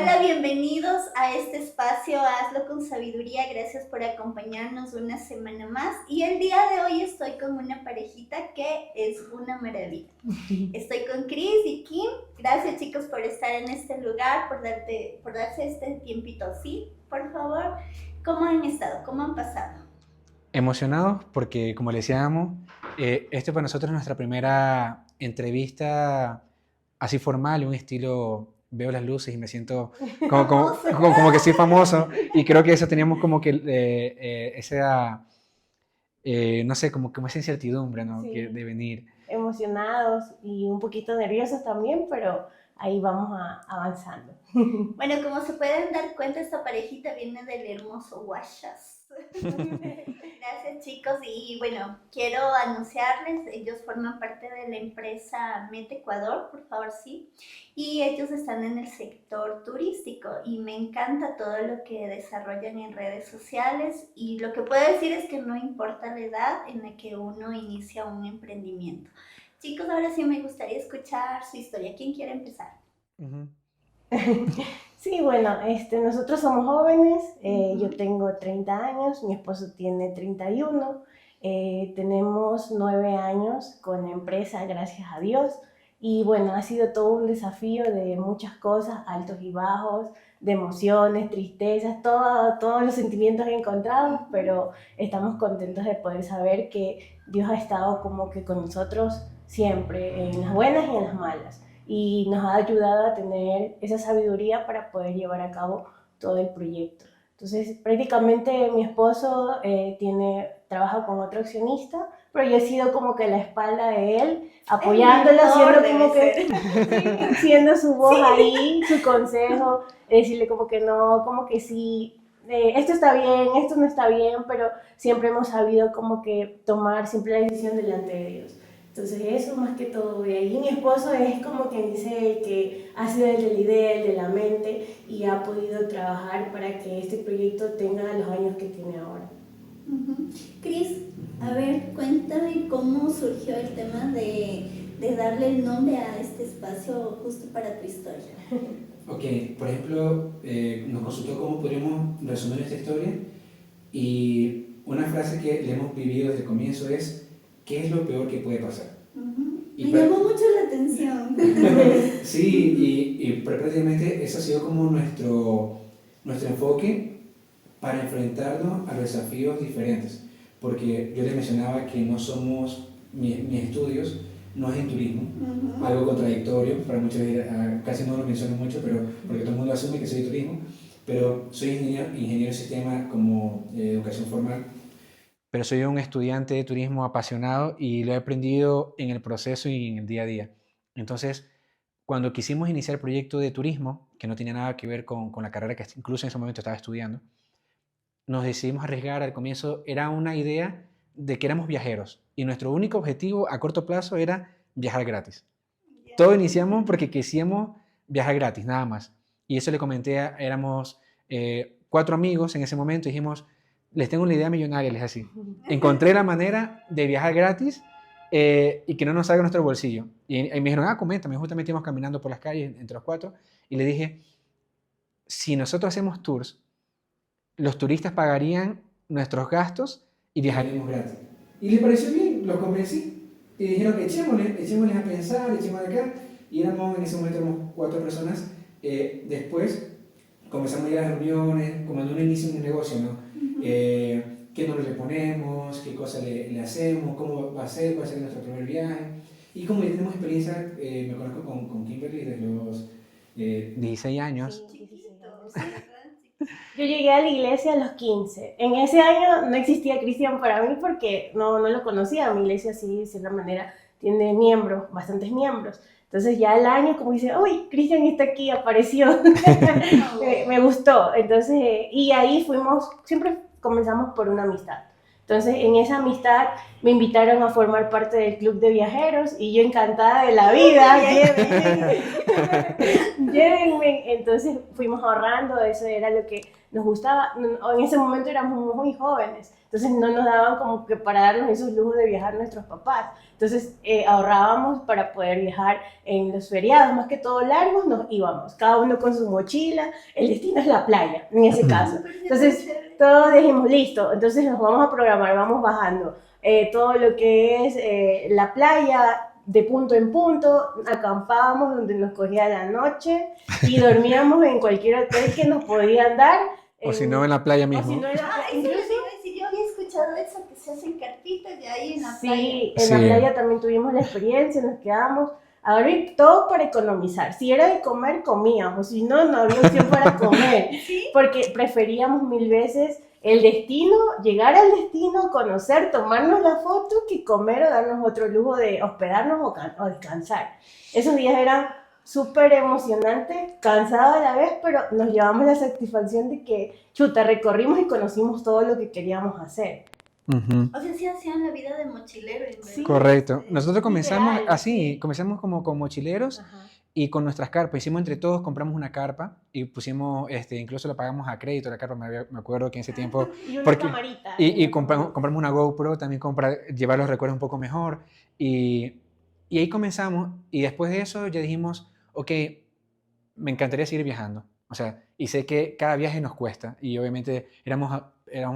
Hola, bienvenidos a este espacio Hazlo con Sabiduría. Gracias por acompañarnos una semana más. Y el día de hoy estoy con una parejita que es una maravilla. Estoy con Chris y Kim. Gracias, chicos, por estar en este lugar, por darse este tiempito. Sí, por favor. ¿Cómo han estado? ¿Cómo han pasado? Emocionados porque, como le decíamos, este para nosotros es nuestra primera entrevista así formal, un estilo, veo las luces y me siento Famoso. como que soy famoso y creo que eso teníamos como que esa, no sé, como esa incertidumbre, ¿no? Sí, De venir. emocionados y un poquito nerviosos también, pero ahí vamos avanzando. Bueno, como se pueden dar cuenta, esta parejita viene del hermoso Guayas. Gracias, chicos, y bueno, quiero anunciarles, ellos forman parte de la empresa Met Ecuador, por favor, sí, y ellos están en el sector turístico y me encanta todo lo que desarrollan en redes sociales y lo que puedo decir es que no importa la edad en la que uno inicia un emprendimiento. Chicos, ahora sí me gustaría escuchar su historia. ¿Quién quiere empezar? Ujú. Sí, bueno, nosotros somos jóvenes, yo tengo 30 años, mi esposo tiene 31, tenemos 9 años con la empresa, gracias a Dios, y bueno, ha sido todo un desafío de muchas cosas, altos y bajos, de emociones, tristezas, todos los sentimientos encontrados, pero estamos contentos de poder saber que Dios ha estado como que con nosotros siempre, en las buenas y en las malas, y nos ha ayudado a tener esa sabiduría para poder llevar a cabo todo el proyecto. Entonces, prácticamente mi esposo trabaja con otro accionista, pero yo he sido como que la espalda de él, apoyándolo, siendo como que siendo su voz sí. Ahí, su consejo, decirle como que no, como que sí, esto está bien, esto no está bien, pero siempre hemos sabido como que tomar siempre la decisión delante de Dios. Entonces eso más que todo, y ahí mi esposo es como quien dice el que ha sido el de la idea, el de la mente y ha podido trabajar para que este proyecto tenga los años que tiene ahora. Cris, a ver, cuéntame cómo surgió el tema de darle el nombre a este espacio justo para tu historia. Ok, por ejemplo, nos consultó cómo podríamos resumir esta historia y una frase que le hemos vivido desde el comienzo es ¿qué es lo peor que puede pasar? Me llamó mucho la atención. Sí, y prácticamente ese ha sido como nuestro enfoque para enfrentarnos a los desafíos diferentes. Porque yo les mencionaba que no somos, mis estudios no es en turismo, algo contradictorio, para muchos casi no lo menciono mucho, pero porque todo el mundo asume que soy de turismo, pero soy ingeniero de sistema como educación formal, pero soy un estudiante de turismo apasionado y lo he aprendido en el proceso y en el día a día. Entonces, cuando quisimos iniciar el proyecto de turismo, que no tenía nada que ver con la carrera que incluso en ese momento estaba estudiando, nos decidimos arriesgar. Al comienzo era una idea de que éramos viajeros y nuestro único objetivo a corto plazo era viajar gratis. Todo iniciamos porque quisimos viajar gratis, nada más. Y eso le comenté, éramos 4 amigos en ese momento, dijimos, les tengo una idea millonaria, les así. Encontré la manera de viajar gratis y que no nos salga nuestro bolsillo. Y me dijeron, coméntame, justamente íbamos caminando por las calles entre los 4 y le dije, si nosotros hacemos tours, los turistas pagarían nuestros gastos y viajaríamos gratis. Y les pareció bien, los convencí. Y dijeron, echémosles a pensar, echémosle acá. Y en ese momento éramos 4 personas. Después comenzamos a ir a las reuniones, como en un inicio de un negocio, ¿no? ¿Qué nombre le ponemos? ¿Qué cosa le hacemos? ¿Cómo va a ser? ¿Cuál será nuestro primer viaje? Y como ya tenemos experiencia, me conozco con Kimberly desde los 16 años. Sí, 16 años. Yo llegué a la iglesia a los 15. En ese año no existía Cristian para mí porque no lo conocía. Mi iglesia, sí, de cierta manera, tiene miembros, bastantes miembros. Entonces ya al año como dice, uy, Cristian está aquí, apareció. me gustó. Entonces, y ahí siempre comenzamos por una amistad. Entonces, en esa amistad me invitaron a formar parte del club de viajeros y yo encantada de la vida, llévenme. Entonces fuimos ahorrando, eso era lo que nos gustaba. En ese momento éramos muy jóvenes, entonces no nos daban como que para darnos esos lujos de viajar nuestros papás, Entonces ahorrábamos para poder viajar en los feriados, más que todo largos, nos íbamos, cada uno con su mochila, el destino es la playa, en ese caso. Entonces todos dijimos, listo, entonces nos vamos a programar, vamos bajando todo lo que es la playa, de punto en punto, acampábamos donde nos cogía la noche y dormíamos en cualquier hotel que nos podían dar. O si no, en la playa mismo. Eso les iba a decir, yo había escuchado eso, que se hacen cartitas de ahí en la playa. Sí, en la playa también tuvimos la experiencia, nos quedamos a dormir, todo para economizar. Si era de comer, comíamos, si no, no había opción para comer, ¿Sí? porque preferíamos 1000 veces el destino, llegar al destino, conocer, tomarnos la foto, que comer o darnos otro lujo de hospedarnos o descansar. Esos días eran súper emocionantes, cansados a la vez, pero nos llevamos la satisfacción de que, chuta, recorrimos y conocimos todo lo que queríamos hacer. O sea, sí hacían la vida de mochilero. Sí. Correcto. Nosotros comenzamos Literal, así, sí. comenzamos como con mochileros. Ajá. Y con nuestras carpas, hicimos entre todos, compramos una carpa y pusimos, incluso la pagamos a crédito la carpa, me acuerdo que en ese tiempo... Y una camarita. Y compramos una GoPro también para llevar los recuerdos un poco mejor. Y ahí comenzamos y después de eso ya dijimos, ok, me encantaría seguir viajando. O sea, y sé que cada viaje nos cuesta y obviamente éramos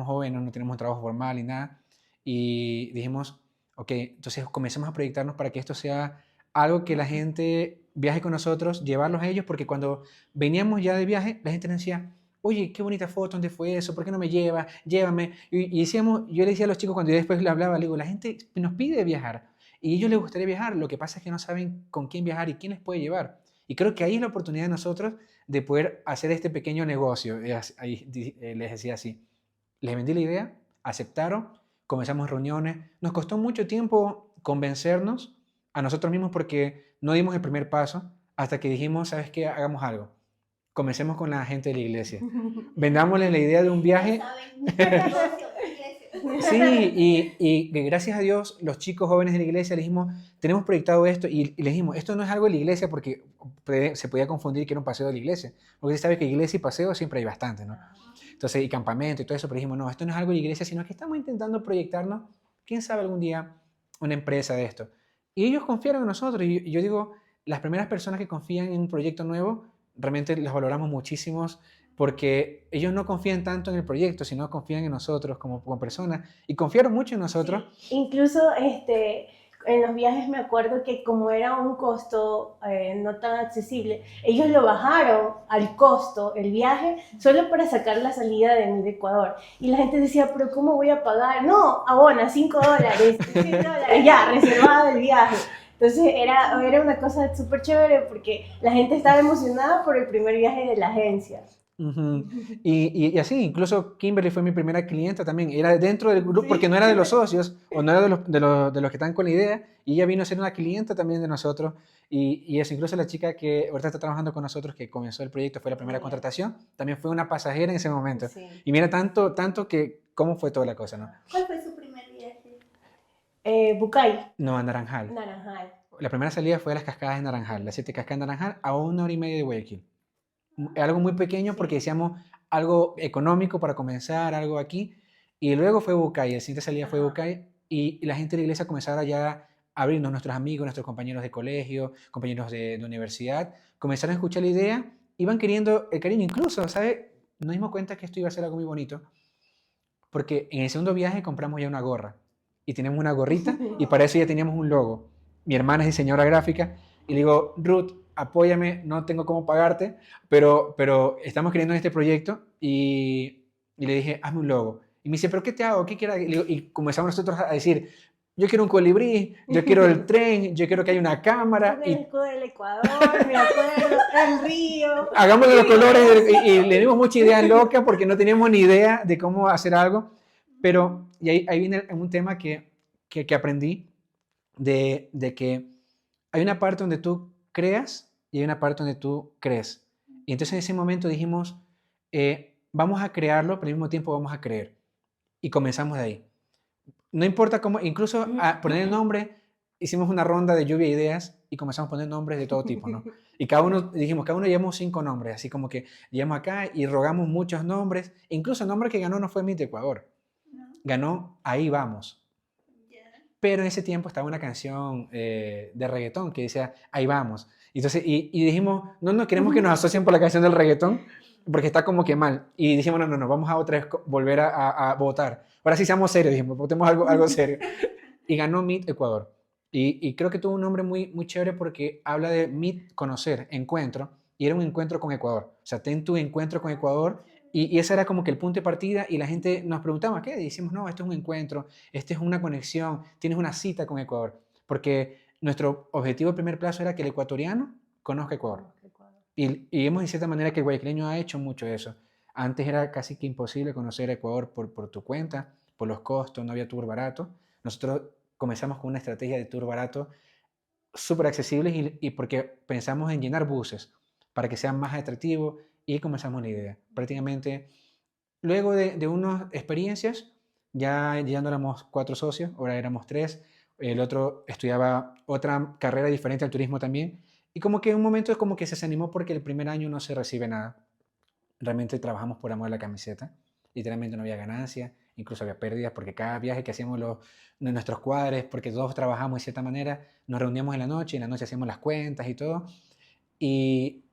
jóvenes, no teníamos un trabajo formal ni nada. Y dijimos, ok, entonces comencemos a proyectarnos para que esto sea algo que la gente viaje con nosotros, llevarlos a ellos, porque cuando veníamos ya de viaje, la gente nos decía, oye, qué bonita foto, ¿dónde fue eso? ¿Por qué no me lleva? Llévame. Y decíamos, yo le decía a los chicos cuando yo después le hablaba, le digo, la gente nos pide viajar y a ellos les gustaría viajar, lo que pasa es que no saben con quién viajar y quién les puede llevar. Y creo que ahí es la oportunidad de nosotros de poder hacer este pequeño negocio. Ahí les decía así, les vendí la idea, aceptaron, comenzamos reuniones, nos costó mucho tiempo convencernos a nosotros mismos porque no dimos el primer paso hasta que dijimos, ¿sabes qué? Hagamos algo. Comencemos con la gente de la iglesia. Vendámosle la idea de un viaje. Sí, y gracias a Dios, los chicos jóvenes de la iglesia les dijimos, tenemos proyectado esto y les dijimos, esto no es algo de la iglesia porque se podía confundir que era un paseo de la iglesia. Porque usted sabe que iglesia y paseo siempre hay bastante, ¿no? Entonces, y campamento y todo eso, pero dijimos, no, esto no es algo de la iglesia, sino que estamos intentando proyectarnos, quién sabe algún día, una empresa de esto. Y ellos confiaron en nosotros. Y yo digo, las primeras personas que confían en un proyecto nuevo, realmente las valoramos muchísimo porque ellos no confían tanto en el proyecto, sino confían en nosotros como personas. Y confiaron mucho en nosotros. Sí. Incluso en los viajes me acuerdo que como era un costo no tan accesible, ellos lo bajaron al costo, el viaje, solo para sacar la salida de mí de Ecuador. Y la gente decía, pero ¿cómo voy a pagar? No, abona, $5, $100, ya, reservado el viaje. Entonces era una cosa súper chévere porque la gente estaba emocionada por el primer viaje de la agencia. Uh-huh. Y así, incluso Kimberly fue mi primera clienta también, era dentro del grupo, sí, porque no era de los socios o no era de los que están con la idea, y ella vino a ser una clienta también de nosotros, y eso, incluso la chica que ahorita está trabajando con nosotros, que comenzó el proyecto, fue la primera contratación, también fue una pasajera en ese momento, sí. Y mira tanto que cómo fue toda la cosa, ¿no? ¿Cuál fue su primer viaje? Bucay. No, a Naranjal. La primera salida fue a las cascadas de Naranjal, las 7 cascadas de Naranjal, a 1 hora y media de Guayaquil. Algo muy pequeño porque decíamos algo económico para comenzar, algo aquí, y luego fue Bucay, el siguiente salida fue Bucay, y la gente de la iglesia comenzara ya a abrirnos, nuestros amigos, nuestros compañeros de colegio, compañeros de universidad, comenzaron a escuchar la idea, iban queriendo el cariño, incluso, ¿sabes? Nos dimos cuenta que esto iba a ser algo muy bonito, porque en el segundo viaje compramos ya una gorra, y tenemos una gorrita, y para eso ya teníamos un logo. Mi hermana es diseñadora gráfica, y le digo, Ruth, apóyame, no tengo cómo pagarte, pero estamos creyendo en este proyecto, y le dije, hazme un logo. Y me dice, ¿pero qué te hago? ¿Qué quieres? Y comenzamos nosotros a decir, yo quiero un colibrí, yo quiero el tren, yo quiero que haya una cámara. El escudo del Ecuador, me acuerdo, el río. Hagámosle los colores, y le dimos mucha idea loca porque no teníamos ni idea de cómo hacer algo, pero y ahí viene un tema que aprendí, de que hay una parte donde tú creas y hay una parte donde tú crees. Y entonces en ese momento dijimos, vamos a crearlo, pero al mismo tiempo vamos a creer. Y comenzamos de ahí. No importa cómo, incluso a poner el nombre, hicimos una ronda de lluvia de ideas y comenzamos a poner nombres de todo tipo, ¿no? Y cada uno llevamos 5 nombres, así como que llegamos acá y rogamos muchos nombres. Incluso el nombre que ganó no fue Miss Ecuador. Ganó Ahí Vamos. pero en ese tiempo estaba una canción de reggaetón que decía, ahí vamos. Entonces, y dijimos, no queremos que nos asocien por la canción del reggaetón, porque está como que mal. Y dijimos, no, vamos a otra vez volver a votar. Ahora sí seamos serios, dijimos, votemos algo serio. Y ganó Meet Ecuador. Y creo que tuvo un nombre muy chévere porque habla de Meet, conocer, encuentro, y era un encuentro con Ecuador. O sea, ten tu encuentro con Ecuador, y ese era como que el punto de partida, y la gente nos preguntaba, ¿qué? Y decimos, no, esto es un encuentro, esto es una conexión, tienes una cita con Ecuador. Porque nuestro objetivo de primer plazo era que el ecuatoriano conozca Ecuador. Y vemos de cierta manera que el guayaquileño ha hecho mucho eso. Antes era casi que imposible conocer Ecuador por tu cuenta, por los costos, no había tour barato. Nosotros comenzamos con una estrategia de tour barato súper accesibles y porque pensamos en llenar buses para que sean más atractivos y comenzamos la idea. Prácticamente, luego de unas experiencias, ya no éramos 4 socios, ahora éramos 3. El otro estudiaba otra carrera diferente al turismo también. Y como que en un momento es como que se desanimó porque el primer año no se recibe nada. Realmente trabajamos por amor a la camiseta. Literalmente no había ganancia, incluso había pérdidas porque cada viaje que hacíamos nuestros cuadres, porque todos trabajamos de cierta manera, nos reuníamos en la noche y en la noche hacíamos las cuentas y todo. Y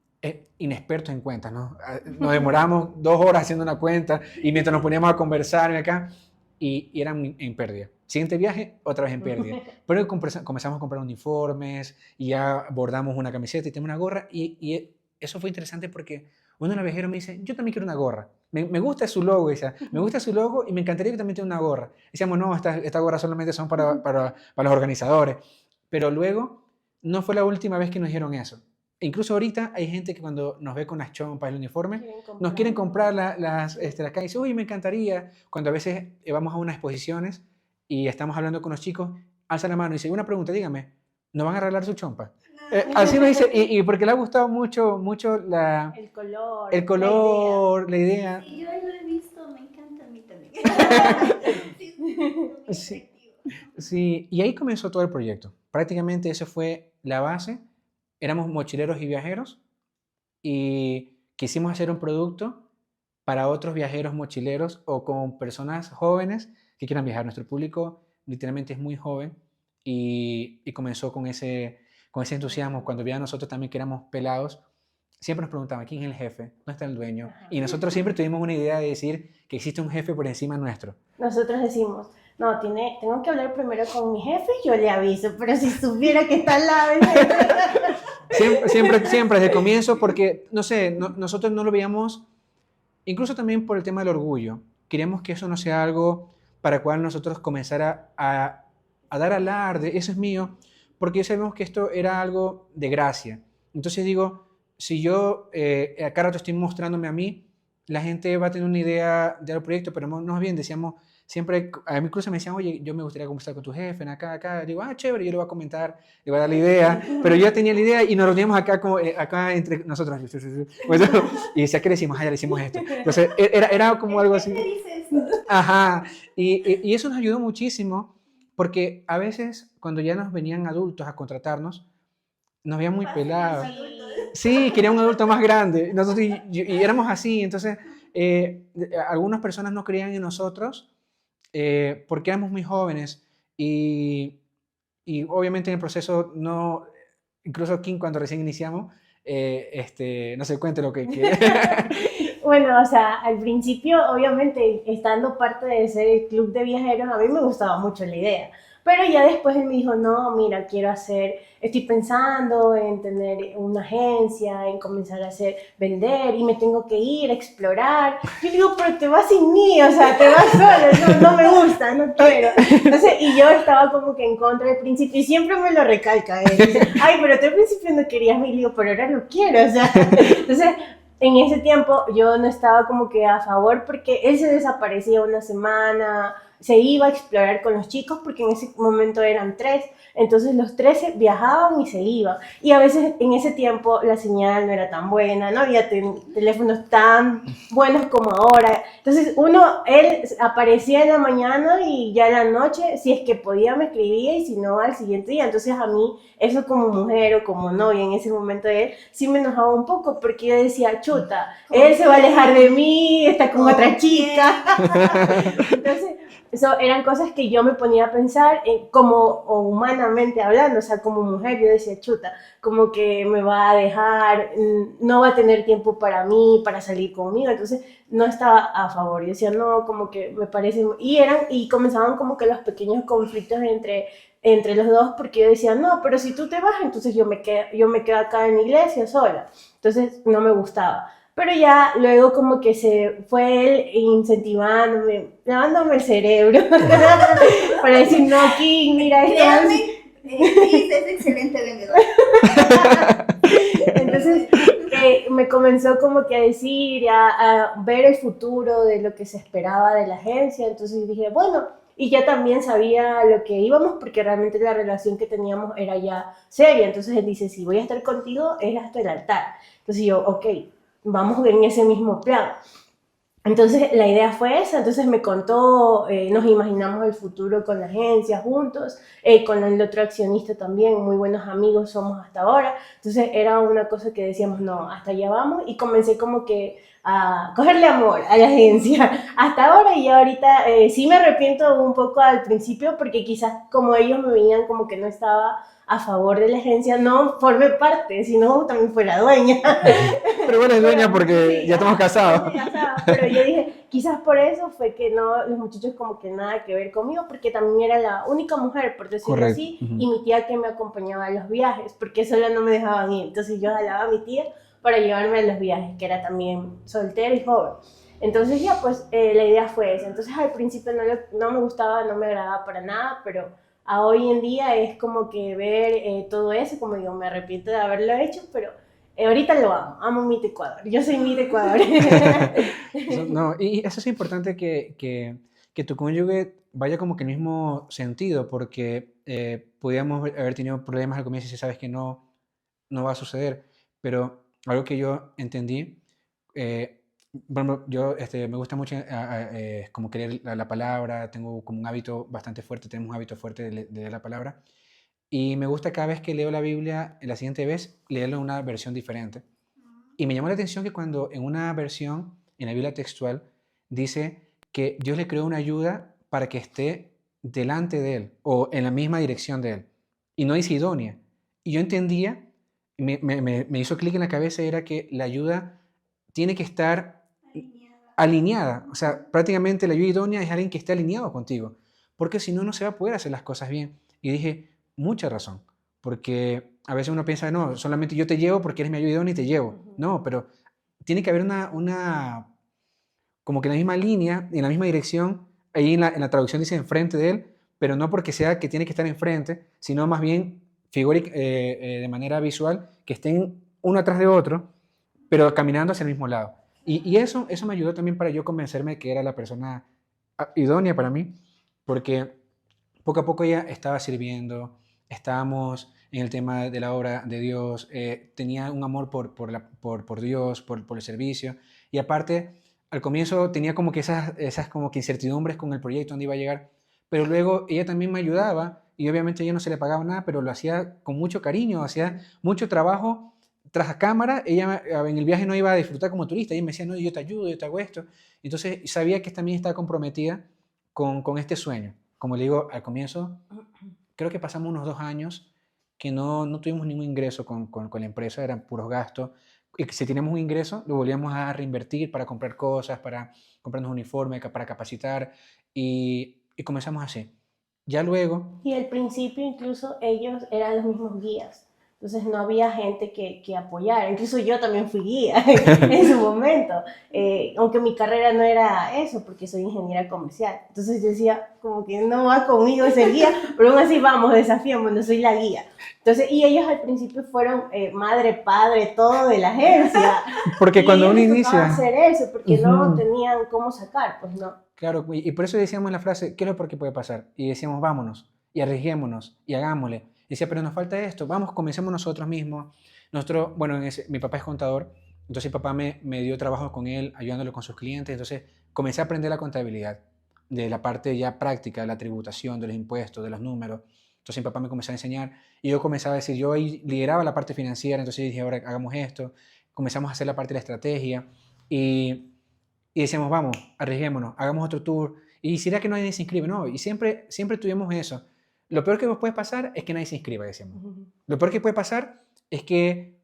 inexpertos en cuentas, ¿no? Nos demoramos 2 horas haciendo una cuenta y mientras nos poníamos a conversar acá y eran en pérdida. Siguiente viaje, otra vez en pérdida. Pero comenzamos a comprar uniformes y ya bordamos una camiseta y tenemos una gorra y eso fue interesante porque uno de los viajeros me dice, yo también quiero una gorra. Me gusta su logo, dice, me gusta su logo y me encantaría que también tenga una gorra. Decíamos, no, esta gorra solamente son para los organizadores. Pero luego, no fue la última vez que nos dijeron eso. E incluso ahorita hay gente que cuando nos ve con las chompas, el uniforme, nos quieren comprar las calles y dicen, uy, me encantaría. Cuando a veces vamos a unas exposiciones y estamos hablando con los chicos, alza la mano y dice, una pregunta, dígame, ¿no van a arreglar su chompa? Así nos dice, y porque le ha gustado mucho el color, la idea. Sí, yo lo he visto, me encanta a mí también. Sí, sí, y ahí comenzó todo el proyecto. Prácticamente esa fue la base. Éramos mochileros y viajeros y quisimos hacer un producto para otros viajeros mochileros o con personas jóvenes que quieran viajar. Nuestro público literalmente es muy joven y comenzó con ese entusiasmo. Cuando veían nosotros también que éramos pelados, siempre nos preguntaban, ¿quién es el jefe? ¿Dónde está el dueño? Y nosotros siempre tuvimos una idea de decir que existe un jefe por encima nuestro. Nosotros decimos, no, tengo que hablar primero con mi jefe y yo le aviso, pero si supiera que está al lado del jefe. Siempre, desde el comienzo, porque, no sé, nosotros no lo veíamos, incluso también por el tema del orgullo. Queríamos que eso no sea algo para el cual nosotros comenzara a dar alarde, eso es mío, porque sabemos que esto era algo de gracia. Entonces digo, si yo a cada rato estoy mostrándome a mí, la gente va a tener una idea del proyecto, pero más bien decíamos, siempre, a mí incluso me decían, oye, yo me gustaría conversar con tu jefe, acá. Digo, chévere, yo le voy a comentar, le voy a dar la idea, pero yo ya tenía la idea y nos reuníamos acá entre nosotros. Y decía, ¿qué le decimos? Ya le hicimos esto. Entonces, era como algo así. ¿Qué dices esto? Ajá, y eso nos ayudó muchísimo, porque a veces, cuando ya nos venían adultos a contratarnos, nos veían muy pelados. Sí, querían un adulto más grande. Nosotros, y éramos así, entonces, algunas personas no creían en nosotros, porque éramos muy jóvenes y obviamente en el proceso no, incluso Kim cuando recién iniciamos, no se cuente lo que Bueno, o sea, al principio obviamente estando parte de ser el club de viajeros a mí me gustaba mucho la idea, pero ya después él me dijo, no, mira, estoy pensando en tener una agencia, en comenzar a vender y me tengo que ir a explorar. Yo digo, pero te vas sin mí, o sea, te vas solo, no me gusta, no quiero. Entonces, y yo estaba como que en contra al principio y siempre me lo recalca él. Dice, ay, pero tú al principio no querías, y digo, pero ahora lo quiero, o sea. Entonces, en ese tiempo yo no estaba como que a favor porque él se desaparecía una semana, se iba a explorar con los chicos porque en ese momento eran 3, entonces los 13 viajaban y se iban. Y a veces en ese tiempo la señal no era tan buena, no había teléfonos tan buenos como ahora. Entonces él aparecía en la mañana y ya en la noche, si es que podía me escribía y si no al siguiente día. Entonces a mí eso como mujer o como novia en ese momento de él sí me enojaba un poco porque yo decía, chuta, él se va a alejar de mí, está con otra chica. Entonces eso eran cosas que yo me ponía a pensar como o humanamente hablando, o sea, como mujer yo decía, chuta, como que me va a dejar, no va a tener tiempo para mí, para salir conmigo, entonces no estaba a favor, yo decía, no, como que me parece, y comenzaban como que los pequeños conflictos entre los dos, porque yo decía, no, pero si tú te vas, entonces yo me quedo acá en la iglesia sola, entonces no me gustaba. Pero ya luego como que se fue él incentivándome, lavándome el cerebro para decir, no, King, mira esto. Créanme, Cris es excelente vendedor. Entonces me comenzó como que a decir, a ver el futuro de lo que se esperaba de la agencia. Entonces dije, bueno, y ya también sabía lo que íbamos porque realmente la relación que teníamos era ya seria. Entonces él dice, si voy a estar contigo es hasta el altar. Entonces yo, ok, vamos en ese mismo plan. Entonces la idea fue esa, entonces me contó, nos imaginamos el futuro con la agencia juntos, con el otro accionista también, muy buenos amigos somos hasta ahora, entonces era una cosa que decíamos, no, hasta allá vamos, y comencé como que a cogerle amor a la agencia hasta ahora, y ahorita sí me arrepiento un poco al principio porque quizás como ellos me veían como que no estaba a favor de la agencia, no formé parte, sino también fuera dueña. Pero bueno, es dueña porque sí, ya estamos casados. Pero yo dije, quizás por eso fue que no, los muchachos como que nada que ver conmigo, porque también era la única mujer, por decirlo Correcto. así, y mi tía que me acompañaba a los viajes, porque sola no me dejaban ir, entonces yo jalaba a mi tía para llevarme a los viajes, que era también soltera y joven. Entonces ya, pues la idea fue esa. Entonces al principio no me gustaba, no me agradaba para nada, pero a hoy en día es como que ver todo eso, como digo, me arrepiento de haberlo hecho, pero ahorita lo amo mi Ecuador, yo soy mi Ecuador. No, y eso es importante que tu cónyuge vaya como que en el mismo sentido, porque podíamos haber tenido problemas al comienzo y si sabes que no va a suceder, pero algo que yo entendí, bueno, yo me gusta mucho como creer la palabra, tengo como un hábito bastante fuerte, tenemos un hábito fuerte de leer la palabra, y me gusta cada vez que leo la Biblia, la siguiente vez, leerlo en una versión diferente. Y me llamó la atención que cuando en una versión, en la Biblia textual, dice que Dios le creó una ayuda para que esté delante de él o en la misma dirección de él. Y no dice idónea. Y yo entendía, me hizo clic en la cabeza, era que la ayuda tiene que estar alineada. O sea, prácticamente la ayuda idónea es alguien que esté alineado contigo. Porque si no, no se va a poder hacer las cosas bien. Y dije, mucha razón. Porque a veces uno piensa, no, solamente yo te llevo porque eres mi ayuda idónea y te llevo. No, pero tiene que haber como que en la misma línea, en la misma dirección. Ahí en la traducción dice enfrente de él, pero no porque sea que tiene que estar enfrente, sino más bien de manera visual, que estén uno atrás de otro, pero caminando hacia el mismo lado. Y eso me ayudó también para yo convencerme de que era la persona idónea para mí, porque poco a poco ella estaba sirviendo, estábamos en el tema de la obra de Dios, tenía un amor por Dios, por el servicio, y aparte, al comienzo tenía como que esas como que incertidumbres con el proyecto, dónde iba a llegar, pero luego ella también me ayudaba, y obviamente a ella no se le pagaba nada, pero lo hacía con mucho cariño, hacía mucho trabajo tras cámara. Ella en el viaje no iba a disfrutar como turista, ella me decía, no, yo te ayudo, yo te hago esto, entonces sabía que también estaba comprometida con este sueño. Como le digo, al comienzo, creo que pasamos unos 2 años que no tuvimos ningún ingreso con la empresa, eran puros gastos. Y si teníamos un ingreso, lo volvíamos a reinvertir para comprar cosas, para comprarnos uniforme, para capacitar, y comenzamos así. Ya luego... Y al principio incluso ellos eran los mismos guías. Entonces no había gente que apoyara. Incluso yo también fui guía en su momento. Aunque mi carrera no era eso, porque soy ingeniera comercial. Entonces yo decía, como que no va conmigo ser guía, pero aún así vamos, desafiémonos, soy la guía. Entonces, y ellos al principio fueron madre, padre, todo de la agencia. Porque cuando uno inicia... hacer eso, porque no tenían cómo sacar, pues no. Claro, y por eso decíamos la frase, ¿qué es lo peor que puede pasar? Y decíamos, vámonos, y arriesguémonos, y hagámosle. Decía, pero nos falta esto, vamos, comencemos nosotros mismos. Bueno, mi papá es contador, entonces mi papá me dio trabajo con él, ayudándolo con sus clientes, entonces comencé a aprender la contabilidad, de la parte ya práctica, de la tributación, de los impuestos, de los números. Entonces mi papá me comenzó a enseñar, y yo comenzaba a decir, yo ahí lideraba la parte financiera, entonces dije, ahora hagamos esto, comenzamos a hacer la parte de la estrategia, y decíamos, vamos, arriesguémonos, hagamos otro tour, ¿y será que nadie se inscribe? No, y siempre tuvimos eso. Lo peor que nos puede pasar es que nadie se inscriba, decíamos. Lo peor que puede pasar es que,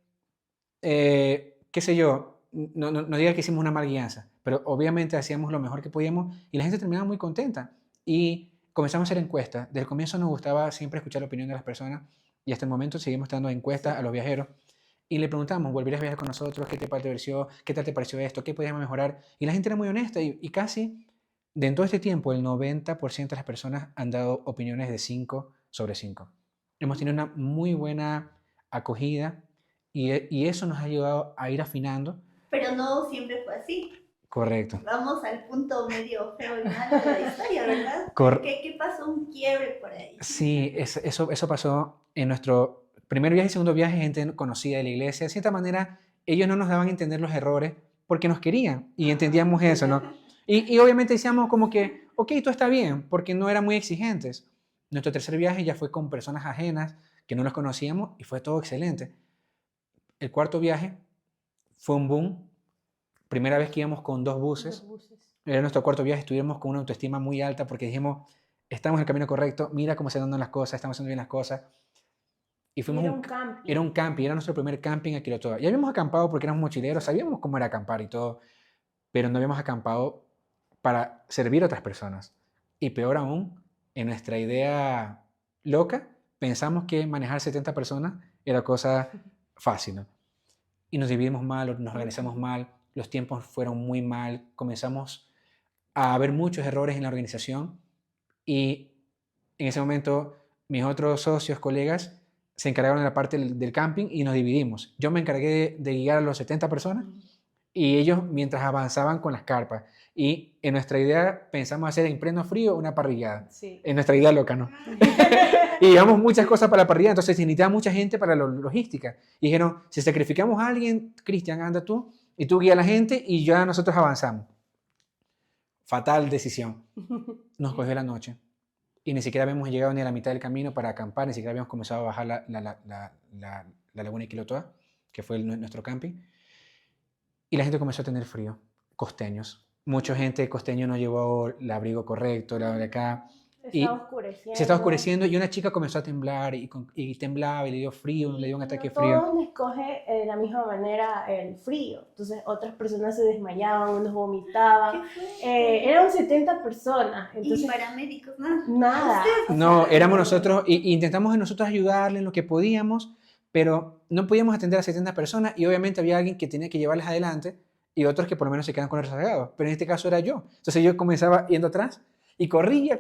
qué sé yo, no diga que hicimos una mala guianza, pero obviamente hacíamos lo mejor que podíamos y la gente terminaba muy contenta. Y comenzamos a hacer encuestas. Desde el comienzo nos gustaba siempre escuchar la opinión de las personas y hasta el momento seguimos dando encuestas a los viajeros y le preguntamos, ¿volverías a viajar con nosotros? ¿Qué te pareció? ¿Qué tal te pareció esto? ¿Qué podíamos mejorar? Y la gente era muy honesta y casi, de en todo este tiempo, el 90% de las personas han dado opiniones de 5 sobre 5. Hemos tenido una muy buena acogida y eso nos ha ayudado a ir afinando. Pero no siempre fue así. Correcto. Vamos al punto medio feo y malo de la historia, ¿verdad? ¿Qué pasó? Un quiebre por ahí. Sí, eso pasó en nuestro primer viaje y segundo viaje, gente conocida de la iglesia. De cierta manera, ellos no nos daban a entender los errores porque nos querían y entendíamos eso, ¿no? Y obviamente decíamos como que, ok, todo está bien, porque no eran muy exigentes. Nuestro tercer viaje ya fue con personas ajenas que no los conocíamos y fue todo excelente. El cuarto viaje fue un boom. Primera vez que íbamos con 2 buses. Era nuestro cuarto viaje, estuvimos con una autoestima muy alta porque dijimos, estamos en el camino correcto, mira cómo se están dando las cosas, estamos haciendo bien las cosas. Y fuimos era un camping. Era un camping, era nuestro primer camping aquí en Quilotoa. Ya habíamos acampado porque éramos mochileros, sabíamos cómo era acampar y todo, pero no habíamos acampado para servir a otras personas. Y peor aún, en nuestra idea loca, pensamos que manejar 70 personas era cosa fácil, ¿no? Y nos dividimos mal, nos organizamos mal, los tiempos fueron muy mal, comenzamos a ver muchos errores en la organización y en ese momento mis otros socios, colegas, se encargaron de la parte del camping y nos dividimos. Yo me encargué de guiar a los 70 personas y ellos mientras avanzaban con las carpas. Y en nuestra idea pensamos hacer en pleno frío una parrillada. Sí. En nuestra idea loca, ¿no? Y llevamos muchas cosas para la parrilla, entonces se necesitaba mucha gente para la logística. Y dijeron, si sacrificamos a alguien, Cristian, anda tú, y tú guía a la gente y ya nosotros avanzamos. Fatal decisión. Nos cogió la noche. Y ni siquiera habíamos llegado ni a la mitad del camino para acampar, ni siquiera habíamos comenzado a bajar la laguna de Quilotoa, que fue nuestro camping. Y la gente comenzó a tener frío, costeños. Mucha gente costeño no llevó el abrigo correcto, la de acá. Se estaba oscureciendo y una chica comenzó a temblar y temblaba y le dio frío, le dio un ataque de frío. Todos les coge de la misma manera el frío. Entonces otras personas se desmayaban, unos vomitaban. Eran 70 personas. Entonces, ¿y paramédicos? No. Nada. No, éramos nosotros y intentamos nosotros ayudarles en lo que podíamos, pero no podíamos atender a 70 personas y obviamente había alguien que tenía que llevarles adelante y otros que por lo menos se quedan con el rezagado. Pero en este caso era yo. Entonces yo comenzaba yendo atrás y corría.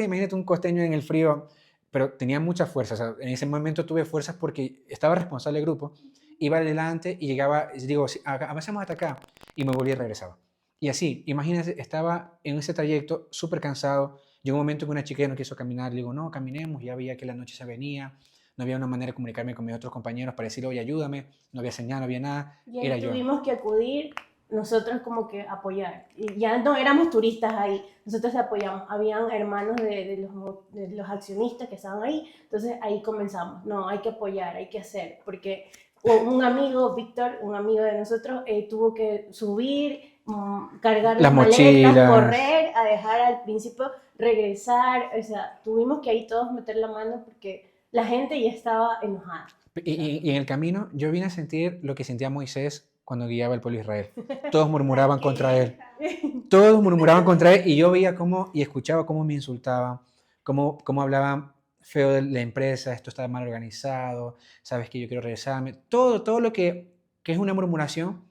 Imagínate un costeño en el frío, pero tenía mucha fuerza. O sea, en ese momento tuve fuerzas porque estaba responsable del grupo. Iba adelante y llegaba, digo, avancemos hasta acá. Y me volvía y regresaba. Y así, imagínense, estaba en ese trayecto súper cansado. Llegó un momento que una chica ya no quiso caminar. Le digo, no, caminemos. Ya veía que la noche se venía. No había una manera de comunicarme con mis otros compañeros para decirle, oye, ayúdame. No había señal, no había nada. Y era yo. Tuvimos que acudir nosotros como que apoyar. Y ya no éramos turistas ahí, nosotros apoyamos. Habían hermanos de los accionistas que estaban ahí, entonces ahí comenzamos. No, hay que apoyar, hay que hacer, porque un amigo, Víctor, un amigo de nosotros, tuvo que subir, cargar las maletas, correr, a dejar al principio, regresar. O sea, tuvimos que ahí todos meter la mano porque la gente ya estaba enojada. Y en el camino yo vine a sentir lo que sentía Moisés cuando guiaba el pueblo de Israel. Todos murmuraban contra él. Todos murmuraban contra él y yo veía cómo y escuchaba cómo me insultaban, cómo hablaban feo de la empresa, esto está mal organizado, sabes que yo quiero regresarme. Todo lo que es una murmuración,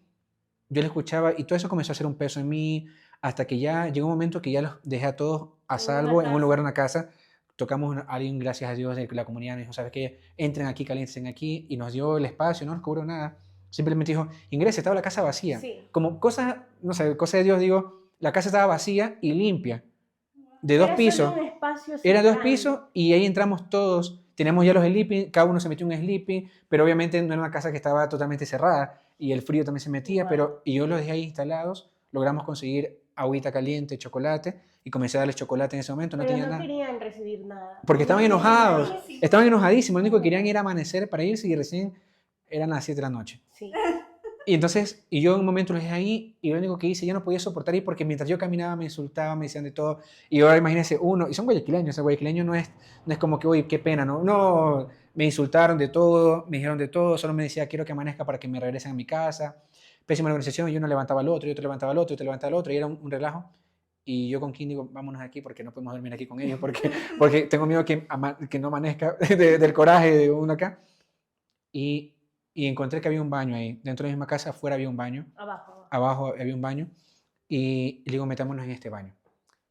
yo lo escuchaba y todo eso comenzó a hacer un peso en mí hasta que ya llegó un momento que ya los dejé a todos a salvo en un lugar, en una casa. Tocamos a alguien, gracias a Dios, de la comunidad, nos dijo, ¿sabes qué? Entren aquí, calienten aquí, y nos dio el espacio, no nos cobró nada. Simplemente dijo, ingrese, estaba la casa vacía. Sí. Como cosa, no sé, cosa de Dios, digo, la casa estaba vacía y limpia. De 2 pisos. Era 2 pisos y ahí entramos todos. Teníamos ya los sleeping, cada uno se metió un sleeping, pero obviamente no era una casa que estaba totalmente cerrada y el frío también se metía, y yo los dejé ahí instalados, logramos conseguir agüita caliente, chocolate, y comencé a darles chocolate en ese momento, no tenía nada. No querían recibir nada. Porque estaban enojados, estaban enojadísimos, lo único que querían era amanecer para irse y recién eran las 7 de la noche. Sí. Y entonces, y yo en un momento los dejé ahí y lo único que hice, yo no podía soportar ir porque mientras yo caminaba me insultaban, me decían de todo. Y ahora imagínense uno, y son guayaquileños, el guayaquileño no es como que, uy, qué pena, no, no, me insultaron de todo, me dijeron de todo, solo me decía, quiero que amanezca para que me regresen a mi casa. Pésima organización, y uno levantaba al otro, y otro levantaba al otro, y otro levantaba al otro, y era un relajo. Y yo con Kim digo, vámonos aquí porque no podemos dormir aquí con ellos, porque tengo miedo que no amanezca del coraje de uno acá. Y, y encontré que había un baño ahí. Dentro de la misma casa, afuera había un baño. Abajo. Abajo había un baño. Y le digo, metámonos en este baño.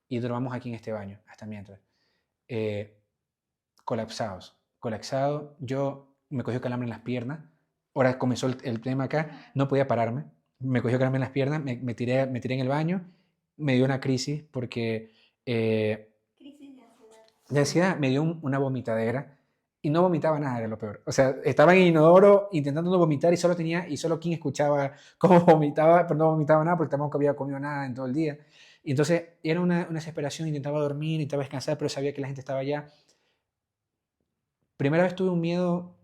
Y dormamos aquí en este baño, hasta mientras. Eh, colapsados. Colapsado. Yo me cogió calambre en las piernas. Ahora comenzó el tema acá. No podía pararme. Me cogió calambre en las piernas. Me tiré en el baño. Me dio una crisis porque Crisis de ansiedad. de ansiedad me dio una vomitadera y no vomitaba nada, era lo peor. O sea, estaba en el inodoro intentando no vomitar y solo quien escuchaba cómo vomitaba, pero no vomitaba nada porque tampoco había comido nada en todo el día. Y entonces era una desesperación, intentaba dormir, intentaba descansar, pero sabía que la gente estaba allá. Primera vez tuve un miedo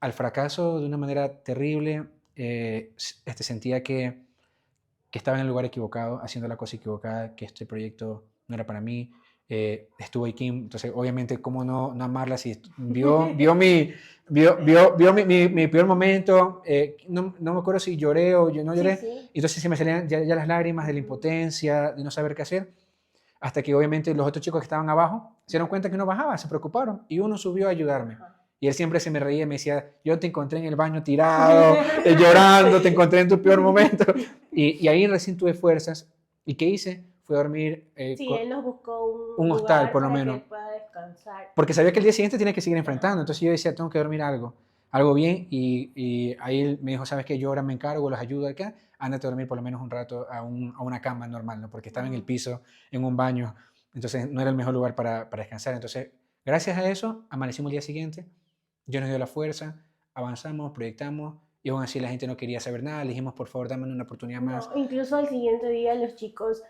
al fracaso de una manera terrible. Sentía que estaba en el lugar equivocado, haciendo la cosa equivocada, que este proyecto no era para mí. Estuvo ahí Kim, entonces obviamente cómo no amarla si vio mi peor momento, no me acuerdo si lloré o yo no lloré, Sí, sí. entonces se me salían ya las lágrimas de la impotencia, de no saber qué hacer, hasta que obviamente los otros chicos que estaban abajo se dieron cuenta que no bajaba, se preocuparon y uno subió a ayudarme. Y él siempre se me reía y me decía, yo te encontré en el baño tirado, llorando, te encontré en tu peor momento. Y ahí recién tuve fuerzas. ¿Y qué hice? Fui a dormir Sí, él nos buscó un un hostal, lugar por lo para que menos. él pueda descansar. Porque sabía que el día siguiente tenía que seguir enfrentando. Entonces yo decía, tengo que dormir algo bien. Y ahí él me dijo, ¿sabes qué? Yo ahora me encargo, los ayudo acá. Ándate a dormir por lo menos un rato a una cama normal, ¿no? Porque estaba en el piso, en un baño. Entonces no era el mejor lugar para descansar. Entonces, gracias a eso, amanecimos el día siguiente. Yo nos dio la fuerza, avanzamos, proyectamos. Y aún así la gente no quería saber nada. Le dijimos, por favor, dame una oportunidad más. No, incluso al siguiente día los chicos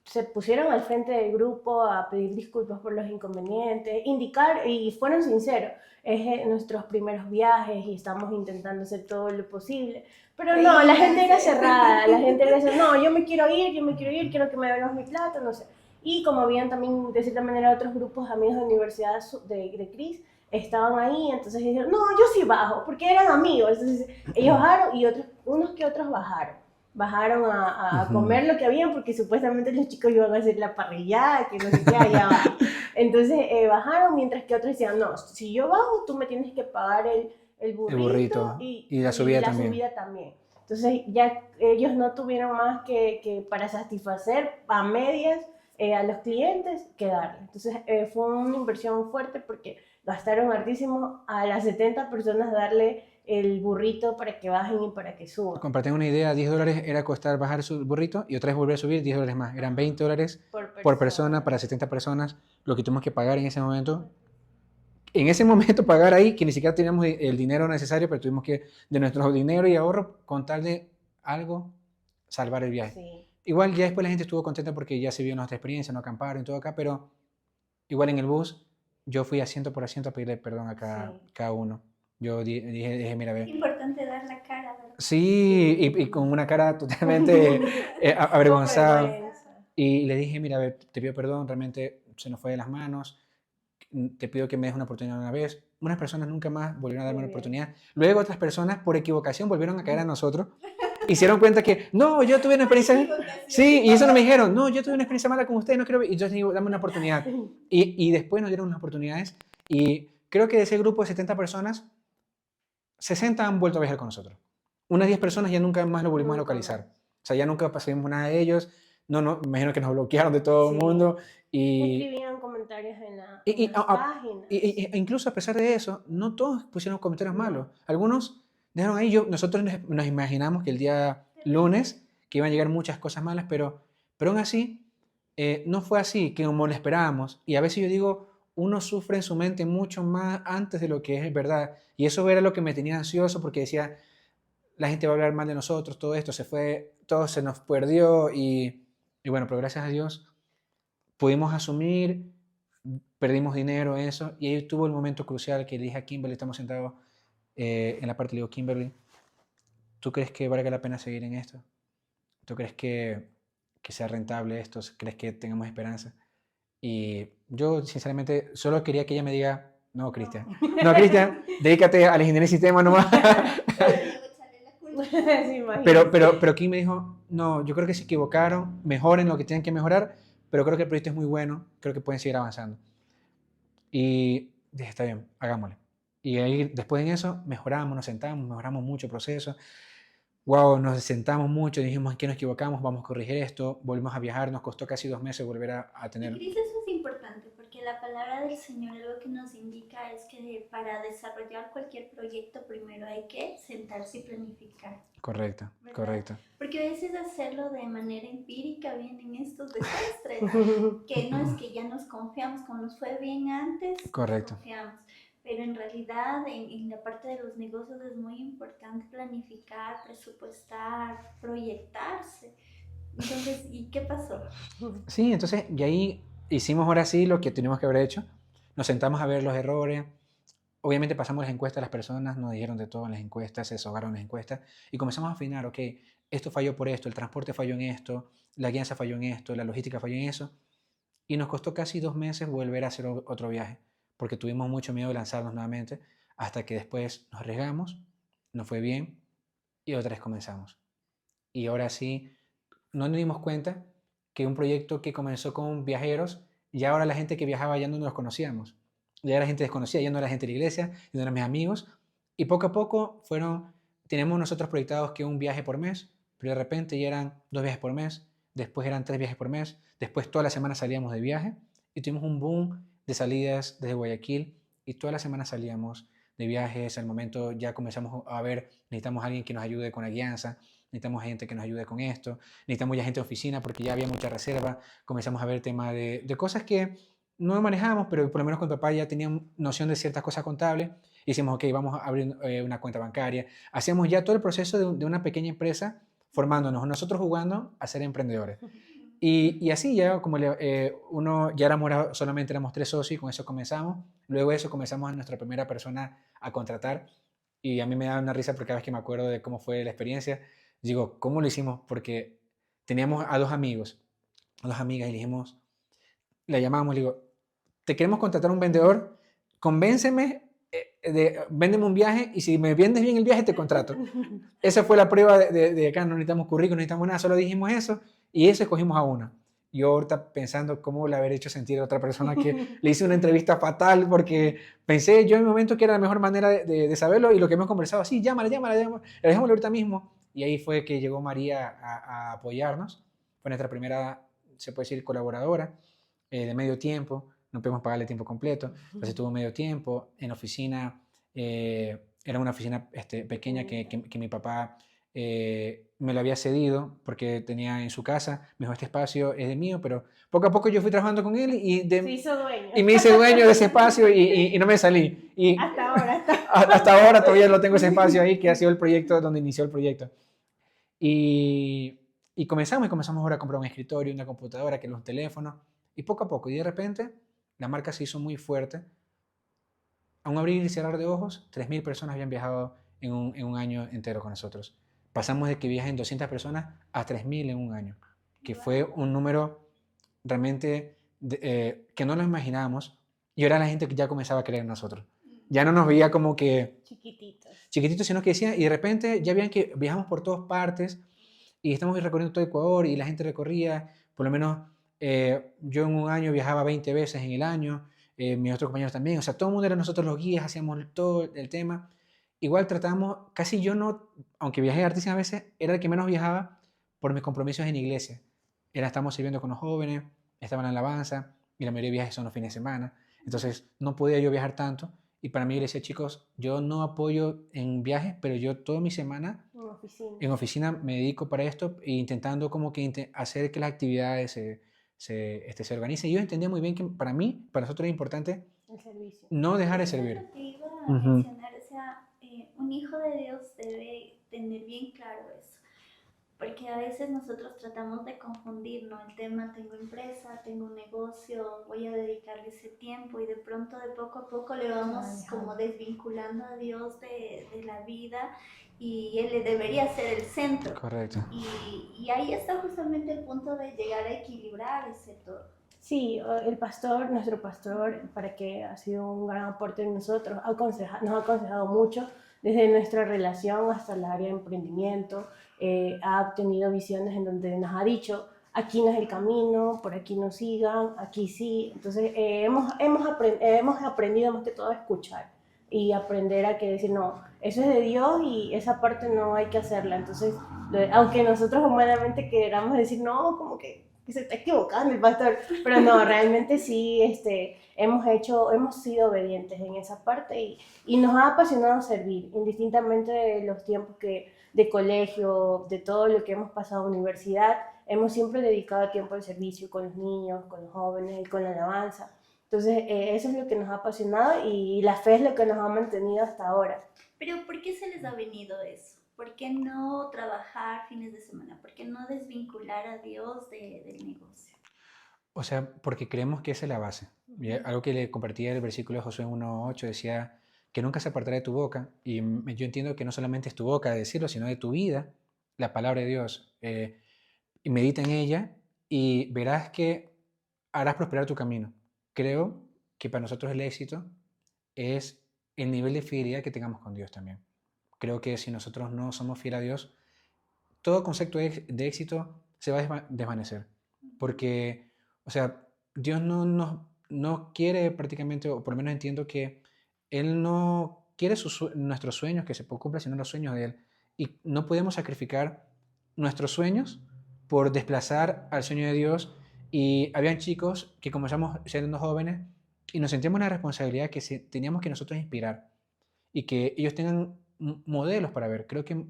se pusieron al frente del grupo a pedir disculpas por los inconvenientes, indicar y fueron sinceros. Es nuestros primeros viajes y estamos intentando hacer todo lo posible. Pero no, la gente era cerrada, la gente era cerrada, no, yo me quiero ir, quiero que me devuelvas mi plata, no sé. Y como habían también, de cierta manera, otros grupos amigos de la universidad de Cris, estaban ahí, entonces dijeron, no, yo sí bajo, porque eran amigos. Entonces ellos bajaron y unos que otros bajaron a comer lo que habían porque supuestamente los chicos iban a hacer la parrillada, que no sé qué allá abajo. Entonces bajaron mientras que otros decían, no, si yo bajo tú me tienes que pagar el burrito y la subida también. Entonces ya ellos no tuvieron más que para satisfacer a medias a los clientes que darle. Entonces fue una inversión fuerte porque gastaron hartísimo a las 70 personas darle el burrito para que bajen y para que suban. Comparten una idea, $10 era costar bajar su burrito y otra vez volver a subir $10 más. Eran $20 por persona para 70 personas, lo que tuvimos que pagar en ese momento. En ese momento pagar ahí, que ni siquiera teníamos el dinero necesario, pero tuvimos que, de nuestro dinero y ahorro, con tal de algo, salvar el viaje. Sí. Igual ya después la gente estuvo contenta porque ya se vio nuestra experiencia, no acamparon y todo acá, pero igual en el bus yo fui asiento por asiento a pedirle perdón a cada uno. Yo dije, mira, ve. Es importante dar la cara, ¿verdad? Sí, y con una cara totalmente avergonzada. Y le dije, mira, ve, te pido perdón, realmente se nos fue de las manos. Te pido que me des una oportunidad una vez. Unas personas nunca más volvieron a darme una oportunidad. Luego otras personas, por equivocación, volvieron a caer a nosotros. Hicieron cuenta que, no, yo tuve una experiencia... Sí, y eso no me dijeron, no, yo tuve una experiencia mala con ustedes, no quiero... Y yo les digo, dame una oportunidad. Y después nos dieron unas oportunidades. Y creo que de ese grupo de 70 personas, 60 han vuelto a viajar con nosotros. Unas 10 personas ya nunca más lo volvimos a localizar. O sea, ya nunca pasamos nada de ellos. No, me imagino que nos bloquearon de todo el mundo. Y escribían comentarios en las páginas. Incluso a pesar de eso, no todos pusieron comentarios malos. Algunos dejaron ahí, nosotros nos imaginamos que el día lunes que iban a llegar muchas cosas malas, pero aún así no fue así, que como lo esperábamos. Y a veces yo digo, uno sufre en su mente mucho más antes de lo que es verdad. Y eso era lo que me tenía ansioso porque decía, la gente va a hablar mal de nosotros, todo esto se fue, todo se nos perdió y bueno, pero gracias a Dios pudimos asumir, perdimos dinero, eso, y ahí tuvo el momento crucial que le dije a Kimberly, estamos sentados en la parte, le digo, Kimberly, ¿tú crees que valga la pena seguir en esto? ¿Tú crees que sea rentable esto? ¿Crees que tengamos esperanza? Y yo, sinceramente, solo quería que ella me diga, no, Cristian. No, Cristian, dedícate a la ingeniería de sistemas nomás. Diego, echarle la culpa. Sí, imagínate. pero Kim me dijo, no, yo creo que se equivocaron, mejoren lo que tienen que mejorar, pero creo que el proyecto es muy bueno, creo que pueden seguir avanzando. Y dije, está bien, hagámosle. Y ahí, después de eso, mejoramos, nos sentamos, mejoramos mucho el proceso. Wow, nos sentamos mucho, dijimos, ¿en qué nos equivocamos? Vamos a corregir esto, volvimos a viajar, nos costó casi 2 meses volver a Y tener... Cris, eso es importante porque la palabra del Señor lo que nos indica es que para desarrollar cualquier proyecto primero hay que sentarse y planificar. Correcto, ¿Verdad? correcto. Porque a veces hacerlo de manera empírica vienen estos desastres, que no es que ya nos confiamos, como nos fue bien antes, Correcto. confiamos. Pero en realidad en la parte de los negocios es muy importante planificar, presupuestar, proyectarse. Entonces, ¿y qué pasó? Sí, entonces, y ahí hicimos ahora sí lo que teníamos que haber hecho. Nos sentamos a ver los errores. Obviamente pasamos las encuestas a las personas, nos dijeron de todo en las encuestas, se deshogaron las encuestas y comenzamos a afinar, ok, esto falló por esto, el transporte falló en esto, la guianza falló en esto, la logística falló en eso. Y nos costó casi 2 meses volver a hacer otro viaje, porque tuvimos mucho miedo de lanzarnos nuevamente, hasta que después nos arriesgamos, nos fue bien y otra vez comenzamos. Y ahora sí, no nos dimos cuenta que un proyecto que comenzó con viajeros, y ahora la gente que viajaba ya no nos conocíamos. Ya era gente desconocida, ya no era gente de la iglesia, ya no eran mis amigos. Y poco a poco tenemos nosotros proyectados que un viaje por mes, pero de repente ya eran 2 viajes por mes, después eran 3 viajes por mes, después toda la semana salíamos de viaje y tuvimos un boom de salidas desde Guayaquil y toda la semana salíamos de viajes. Al momento ya comenzamos a ver, necesitamos a alguien que nos ayude con la guianza, necesitamos gente que nos ayude con esto, necesitamos ya gente de oficina porque ya había mucha reserva, comenzamos a ver tema de cosas que no manejábamos, pero por lo menos con papá ya tenían noción de ciertas cosas contables. Hicimos, ok, vamos a abrir una cuenta bancaria. Hacíamos ya todo el proceso de una pequeña empresa formándonos, nosotros jugando a ser emprendedores. Y así ya, como uno, ya solamente éramos 3 socios y con eso comenzamos. Luego de eso comenzamos a nuestra primera persona a contratar y a mí me da una risa porque cada vez que me acuerdo de cómo fue la experiencia, digo, ¿cómo lo hicimos? Porque teníamos a 2 amigos, a 2 amigas y le dijimos, la llamamos, le digo, te queremos contratar un vendedor, convénceme, véndeme un viaje y si me vendes bien el viaje te contrato. Esa fue la prueba de acá, no necesitamos currículum, no necesitamos nada, solo dijimos eso y eso escogimos a una. Yo ahorita pensando cómo le haber hecho sentir a otra persona que le hice una entrevista fatal porque pensé yo en mi momento que era la mejor manera de saberlo y lo que hemos conversado, sí, llámala, le dejamos ahorita mismo. Y ahí fue que llegó María a apoyarnos, fue nuestra primera, se puede decir, colaboradora de medio tiempo, no podemos pagarle tiempo completo, entonces tuvo medio tiempo, en la oficina, era una oficina pequeña que mi papá me lo había cedido porque tenía en su casa, me dijo, este espacio es de mío, pero poco a poco yo fui trabajando con él Se hizo dueño. y me hice dueño de ese espacio y no me salí. Y Hasta ahora. hasta ahora todavía lo tengo ese espacio ahí, que ha sido el proyecto donde inició el proyecto. Y comenzamos ahora a comprar un escritorio, una computadora, que los teléfonos, y poco a poco, y de repente la marca se hizo muy fuerte. A un abrir y cerrar de ojos, 3.000 personas habían viajado en un año entero con nosotros. Pasamos de que viajen 200 personas a 3.000 en un año, que fue un número realmente que no lo imaginábamos, y ahora la gente que ya comenzaba a creer en nosotros. Ya no nos veía como que chiquititos, sino que decían, y de repente ya veían que viajamos por todas partes, y estamos recorriendo todo Ecuador, y la gente recorría, por lo menos yo en un año viajaba 20 veces en el año, mis otros compañeros también, o sea, todo el mundo era nosotros los guías, hacíamos todo el tema. Igual tratamos, casi yo no, aunque viajé hartísimas veces, era el que menos viajaba por mis compromisos en iglesia. Estamos sirviendo con los jóvenes, estaban en la alabanza, y la mayoría de viajes son los fines de semana. Entonces, no podía yo viajar tanto. Y para mí, yo le decía, chicos, yo no apoyo en viajes, pero yo toda mi semana en oficina me dedico para esto, e intentando como que hacer que las actividades se organicen. Y yo entendía muy bien que para mí, para nosotros era importante el servicio. No dejar de servir. Eso te iba a mencionar, o sea, un hijo de Dios debe tener bien claro eso. porque a veces nosotros tratamos de confundir, ¿no? El tema, tengo empresa, tengo un negocio, voy a dedicarle ese tiempo y de pronto, de poco a poco, le vamos como desvinculando a Dios de la vida y Él le debería ser el centro. Correcto. Y ahí está justamente el punto de llegar a equilibrar ese todo. Sí, el pastor, nuestro pastor, para que ha sido un gran aporte en nosotros, nos ha aconsejado mucho desde nuestra relación hasta el área de emprendimiento. Ha obtenido visiones en donde nos ha dicho, aquí no es el camino, por aquí no sigan, aquí sí. Entonces hemos aprendido más que todo a escuchar y aprender a que decir, no, eso es de Dios y esa parte no hay que hacerla. Entonces, aunque nosotros humanamente queramos decir, no, como que se está equivocando el pastor, pero no, realmente sí, hemos sido obedientes en esa parte y nos ha apasionado servir, indistintamente de los tiempos de colegio, de todo lo que hemos pasado en universidad, hemos siempre dedicado tiempo al servicio con los niños, con los jóvenes y con la alabanza. Entonces, eso es lo que nos ha apasionado y la fe es lo que nos ha mantenido hasta ahora. Pero ¿por qué se les ha venido eso? ¿Por qué no trabajar fines de semana? ¿Por qué no desvincular a Dios del negocio? O sea, porque creemos que esa es la base. Y algo que le compartía el versículo de Josué 1.8 decía que nunca se apartará de tu boca. Y yo entiendo que no solamente es tu boca de decirlo, sino de tu vida, la palabra de Dios. Y medita en ella y verás que harás prosperar tu camino. Creo que para nosotros el éxito es el nivel de fidelidad que tengamos con Dios también. Creo que si nosotros no somos fieles a Dios, todo concepto de éxito se va a desvanecer. Porque, o sea, Dios no quiere prácticamente, o por lo menos entiendo que Él no quiere nuestros sueños que se cumplan, sino los sueños de Él. Y no podemos sacrificar nuestros sueños por desplazar al sueño de Dios. Y habían chicos que comenzamos siendo jóvenes y nos sentíamos una responsabilidad que teníamos que nosotros inspirar y que ellos tengan modelos para ver. Creo que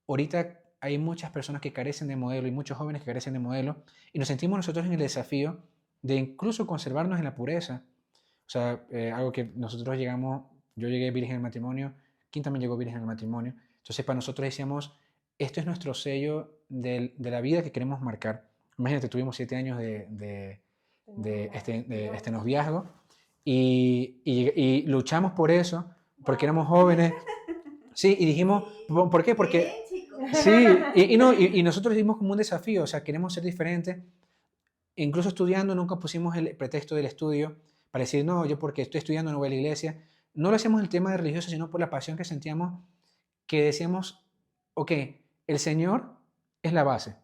ahorita hay muchas personas que carecen de modelo y muchos jóvenes que carecen de modelo y nos sentimos nosotros en el desafío de incluso conservarnos en la pureza. O sea, algo que nosotros llegamos, yo llegué virgen al matrimonio, Kim también llegó virgen al matrimonio. Entonces para nosotros decíamos, esto es nuestro sello de la vida que queremos marcar. Imagínate, tuvimos 7 años de este noviazgo y luchamos por eso, porque éramos jóvenes. Sí, y dijimos, ¿por qué? Porque sí, y nosotros dimos como un desafío, o sea, queremos ser diferentes. Incluso estudiando nunca pusimos el pretexto del estudio para decir, no, yo porque estoy estudiando no voy a la iglesia. No lo hacemos el tema de religioso, sino por la pasión que sentíamos, que decíamos, ok, el Señor es la base.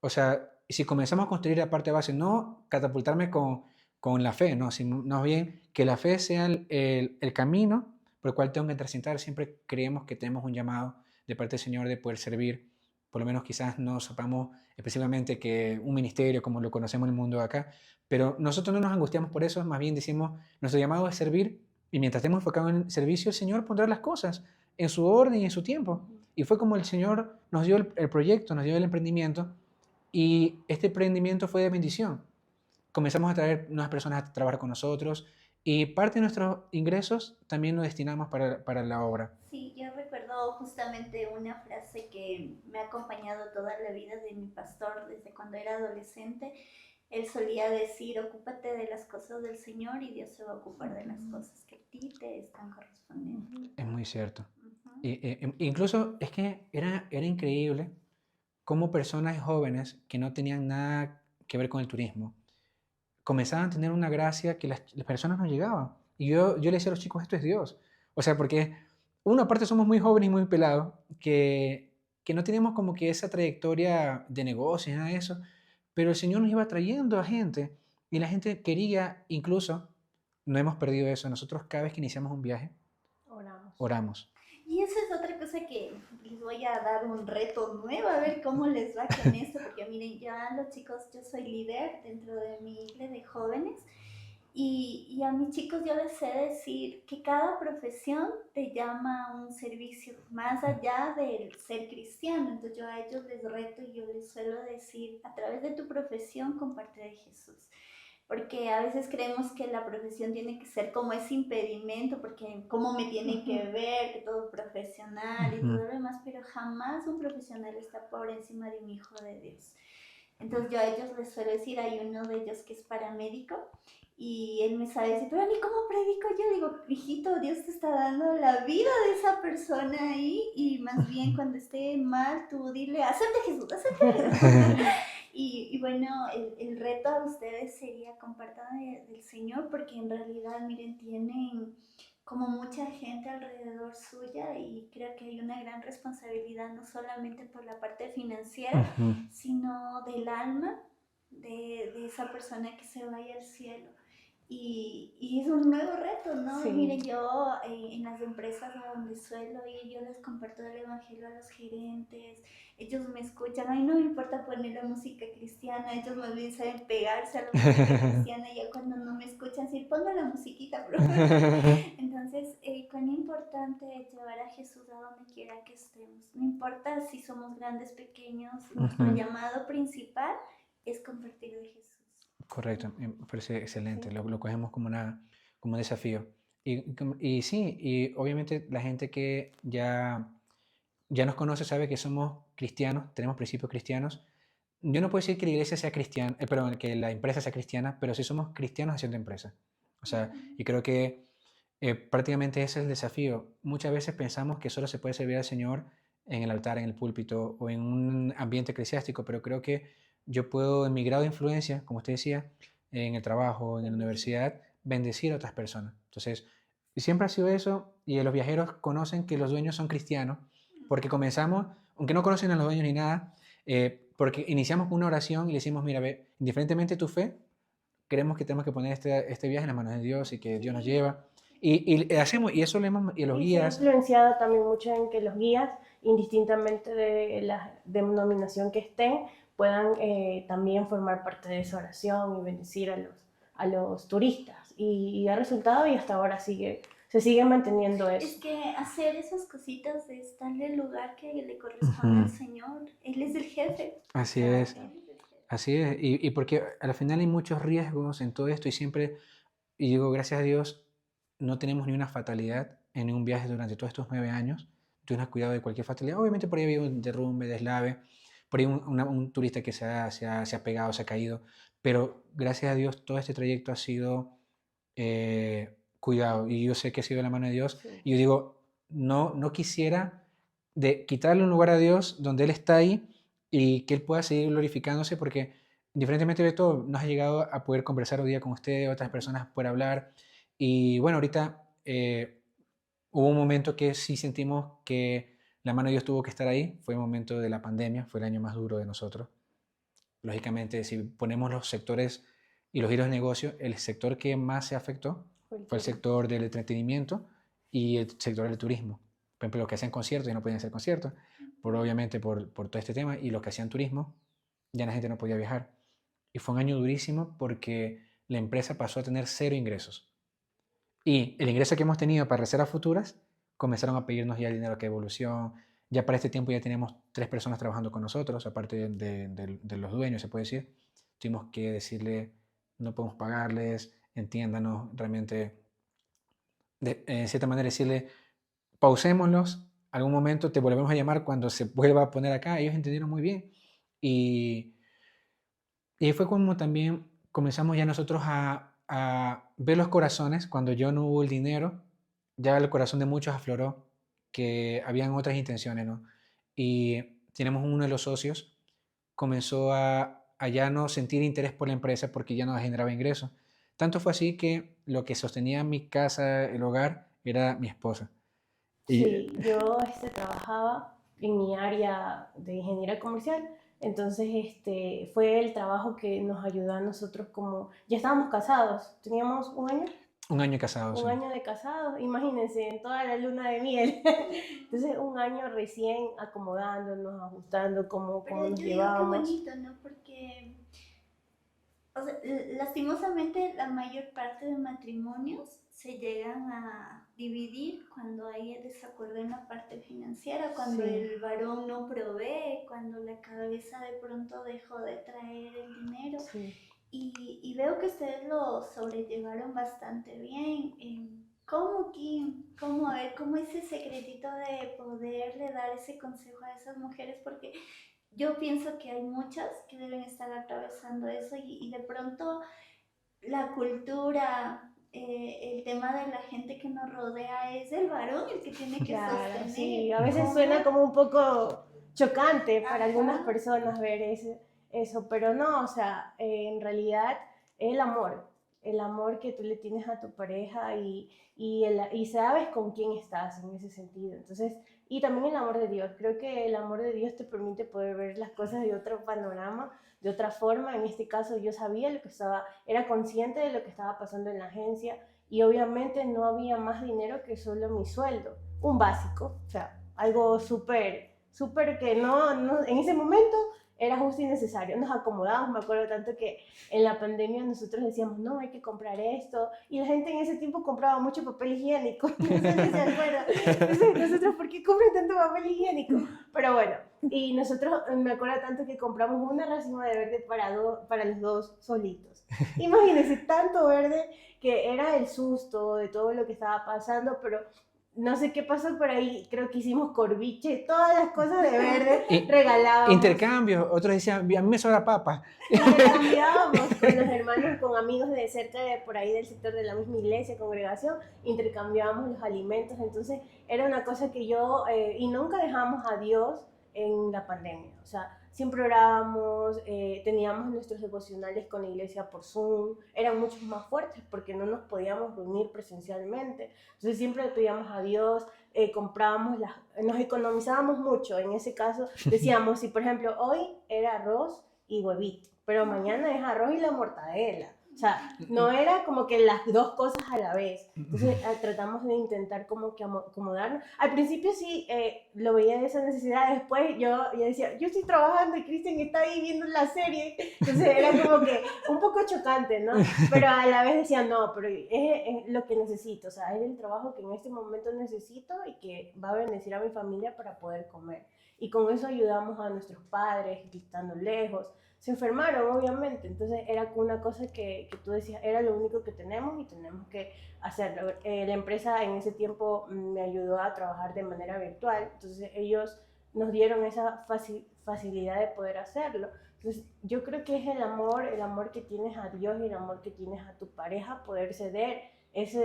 O sea, si comenzamos a construir la parte base, no catapultarme con la fe, no, sino más bien que la fe sea el camino por el cual tengo que transitar. Siempre creemos que tenemos un llamado de parte del Señor de poder servir. Por lo menos quizás no sepamos específicamente que un ministerio como lo conocemos en el mundo de acá, pero nosotros no nos angustiamos por eso, más bien decimos, nuestro llamado es servir y mientras estemos enfocados en el servicio, el Señor pondrá las cosas en su orden y en su tiempo. Y fue como el Señor nos dio el proyecto, nos dio el emprendimiento y este emprendimiento fue de bendición. Comenzamos a traer nuevas personas a trabajar con nosotros y parte de nuestros ingresos también lo destinamos para la obra. Sí, yo recuerdo justamente una frase que me ha acompañado toda la vida de mi pastor desde cuando era adolescente. Él solía decir, ocúpate de las cosas del Señor y Dios se va a ocupar de las cosas que a ti te están correspondiendo. Es muy cierto. Incluso es que era increíble cómo personas jóvenes que no tenían nada que ver con el turismo comenzaban a tener una gracia que las personas no llegaban. Y yo le decía a los chicos, esto es Dios. O sea, porque uno, aparte somos muy jóvenes y muy pelados, que no tenemos como que esa trayectoria de negocios, nada de eso, pero el Señor nos iba trayendo a gente y la gente quería, incluso, no hemos perdido eso, nosotros cada vez que iniciamos un viaje, oramos. Y esa es otra cosa que les voy a dar un reto nuevo, a ver cómo les va con esto, porque miren, ya los chicos, yo soy líder dentro de mi iglesia de jóvenes y a mis chicos yo les sé decir que cada profesión te llama a un servicio más allá del ser cristiano. Entonces yo a ellos les reto y yo les suelo decir, a través de tu profesión comparte de Jesús. porque a veces creemos que la profesión tiene que ser como ese impedimento, porque cómo me tiene que ver, que todo profesional y todo lo demás, pero jamás un profesional está por encima de un hijo de Dios. Entonces yo a ellos les suelo decir, hay uno de ellos que es paramédico, y él me sabe decir, pero ¿y cómo predico yo? Digo, hijito, Dios te está dando la vida de esa persona ahí, y más bien cuando esté mal, tú dile, acepte Jesús, acepte Jesús. Y bueno, el reto a ustedes sería compartan del Señor, porque en realidad, miren, tienen como mucha gente alrededor suya, y creo que hay una gran responsabilidad, no solamente por la parte financiera, sino del alma de esa persona que se vaya al cielo. Y es un nuevo reto, ¿no? Sí. Miren, yo en las empresas a donde suelo ir, yo les comparto el evangelio a los gerentes, ellos me escuchan, a mí no me importa poner la música cristiana, ellos más bien saben pegarse a la música cristiana, y ya cuando no me escuchan, decir, ponga la musiquita, bro. Entonces, cuán importante es llevar a Jesús a donde quiera que estemos. No importa si somos grandes, pequeños, nuestro llamado principal es compartir de Jesús. Correcto, me parece excelente, lo cogemos como como un desafío. Y sí, y obviamente la gente que ya nos conoce sabe que somos cristianos, tenemos principios cristianos. Yo no puedo decir que la iglesia sea cristiana, perdón, que la empresa sea cristiana, pero sí somos cristianos haciendo empresa. O sea, y creo que prácticamente ese es el desafío. Muchas veces pensamos que solo se puede servir al Señor en el altar, en el púlpito o en un ambiente eclesiástico, pero creo que yo puedo, en mi grado de influencia, como usted decía, en el trabajo, en la universidad, bendecir a otras personas. Entonces, siempre ha sido eso, y los viajeros conocen que los dueños son cristianos, porque comenzamos, aunque no conocen a los dueños ni nada, porque iniciamos con una oración y le decimos, mira, ve, indiferentemente de tu fe, creemos que tenemos que poner este viaje en las manos de Dios y que Dios nos lleva. Y hacemos, y eso leemos, y los guías. Se ha influenciado también mucho en que los guías, indistintamente de la denominación que estén, puedan también formar parte de esa oración y bendecir a los turistas. Y ha resultado, y hasta ahora se sigue manteniendo eso. Es que hacer esas cositas es darle el lugar que le corresponde al Señor. Él es el jefe. Así es. Así es. Y porque al final hay muchos riesgos en todo esto, y siempre, y digo, gracias a Dios, no tenemos ni una fatalidad en ningún viaje durante todos estos 9 años. Tú no has cuidado de cualquier fatalidad. Obviamente por ahí había un derrumbe, deslave, por ahí un turista que se ha pegado, se ha caído, pero gracias a Dios todo este trayecto ha sido cuidado, y yo sé que ha sido la mano de Dios. Sí. Y yo digo, no quisiera quitarle un lugar a Dios donde Él está ahí y que Él pueda seguir glorificándose, porque indiferentemente de todo, nos ha llegado a poder conversar hoy día con usted, otras personas, poder hablar. Y bueno, ahorita hubo un momento que sí sentimos que la mano de Dios tuvo que estar ahí. Fue el momento de la pandemia, fue el año más duro de nosotros. Lógicamente, si ponemos los sectores y los giros de negocio, el sector que más se afectó fue el sector del entretenimiento y el sector del turismo. Por ejemplo, los que hacían conciertos ya no podían hacer conciertos, obviamente por todo este tema, y los que hacían turismo, ya la gente no podía viajar. Y fue un año durísimo porque la empresa pasó a tener 0 ingresos. Y el ingreso que hemos tenido para reservas futuras, comenzaron a pedirnos ya el dinero que evolución. Ya para este tiempo ya teníamos 3 personas trabajando con nosotros, aparte de los dueños, se puede decir. Tuvimos que decirle, no podemos pagarles, entiéndanos, realmente, en cierta manera decirle, pausémoslos, algún momento te volvemos a llamar cuando se vuelva a poner acá. Ellos entendieron muy bien. Y ahí fue como también comenzamos ya nosotros a ver los corazones. Cuando yo no hubo el dinero, ya el corazón de muchos afloró, que habían otras intenciones, ¿no? Y tenemos uno de los socios, comenzó a ya no sentir interés por la empresa porque ya no generaba ingresos. Tanto fue así que lo que sostenía mi casa, el hogar, era mi esposa. Sí, yo trabajaba en mi área de ingeniería comercial, entonces fue el trabajo que nos ayudó a nosotros, como ya estábamos casados, teníamos un año. Un año casados. Un año de casados, imagínense, en toda la luna de miel. Entonces, un año recién acomodándonos, ajustando cómo nos llevábamos. Qué bonito, ¿no? Porque, o sea, lastimosamente, la mayor parte de matrimonios se llegan a dividir cuando hay desacuerdo en la parte financiera, cuando el varón no provee, cuando la cabeza de pronto dejó de traer el dinero. Sí. y veo que ustedes lo sobrellevaron bastante bien. ¿Cómo, Kim? ¿Cómo, a ver, cómo ese secretito de poderle dar ese consejo a esas mujeres? Porque yo pienso que hay muchas que deben estar atravesando eso y de pronto la cultura, el tema de la gente que nos rodea es el varón el que tiene que Claro, sostener. sí, a veces ¿Cómo? suena como un poco chocante para algunas Ajá. personas ver eso, pero no, o sea, en realidad el amor que tú le tienes a tu pareja y sabes con quién estás en ese sentido. Entonces, y también el amor de Dios, creo que el amor de Dios te permite poder ver las cosas de otro panorama, de otra forma. En este caso yo sabía lo que estaba, era consciente de lo que estaba pasando en la agencia y obviamente no había más dinero que solo mi sueldo, un básico, o sea, algo súper que no, en ese momento era justo y necesario. Nos acomodamos, me acuerdo tanto que en la pandemia nosotros decíamos, no, hay que comprar esto, y la gente en ese tiempo compraba mucho papel higiénico, no sé si se acuerdan. Entonces, nosotros, ¿por qué compran tanto papel higiénico? Pero bueno, y nosotros, me acuerdo tanto que compramos una racima de verde para los dos solitos. Imagínense, tanto verde que era el susto de todo lo que estaba pasando, pero no sé qué pasó por ahí, creo que hicimos corviche, todas las cosas de verde Y- regalábamos. Intercambio, otros decían, a mí me sobra papa. Intercambiábamos con los hermanos, con amigos de cerca de por ahí del sector de la misma iglesia, congregación, intercambiábamos los alimentos, entonces era una cosa que y nunca dejamos a Dios en la pandemia, o sea, siempre orábamos, teníamos nuestros devocionales con la iglesia por Zoom, eran muchos más fuertes porque no nos podíamos reunir presencialmente, entonces siempre le pedíamos a Dios, nos economizábamos mucho, en ese caso decíamos, si por ejemplo hoy era arroz y huevito, pero mañana es arroz y la mortadela. O sea, no era como que las dos cosas a la vez. Entonces tratamos de intentar como que acomodarnos. Al principio sí lo veía de esa necesidad, después yo decía, yo estoy trabajando y Cristian está ahí viendo la serie. Entonces era como que un poco chocante, ¿no? Pero a la vez decía, no, pero es lo que necesito. O sea, es el trabajo que en este momento necesito y que va a bendecir a mi familia para poder comer. Y con eso ayudamos a nuestros padres que estando lejos. Se enfermaron, obviamente, entonces era una cosa que tú decías, era lo único que tenemos y tenemos que hacerlo. La empresa en ese tiempo me ayudó a trabajar de manera virtual, entonces ellos nos dieron esa facilidad de poder hacerlo. Entonces yo creo que es el amor que tienes a Dios y el amor que tienes a tu pareja, poder ceder eso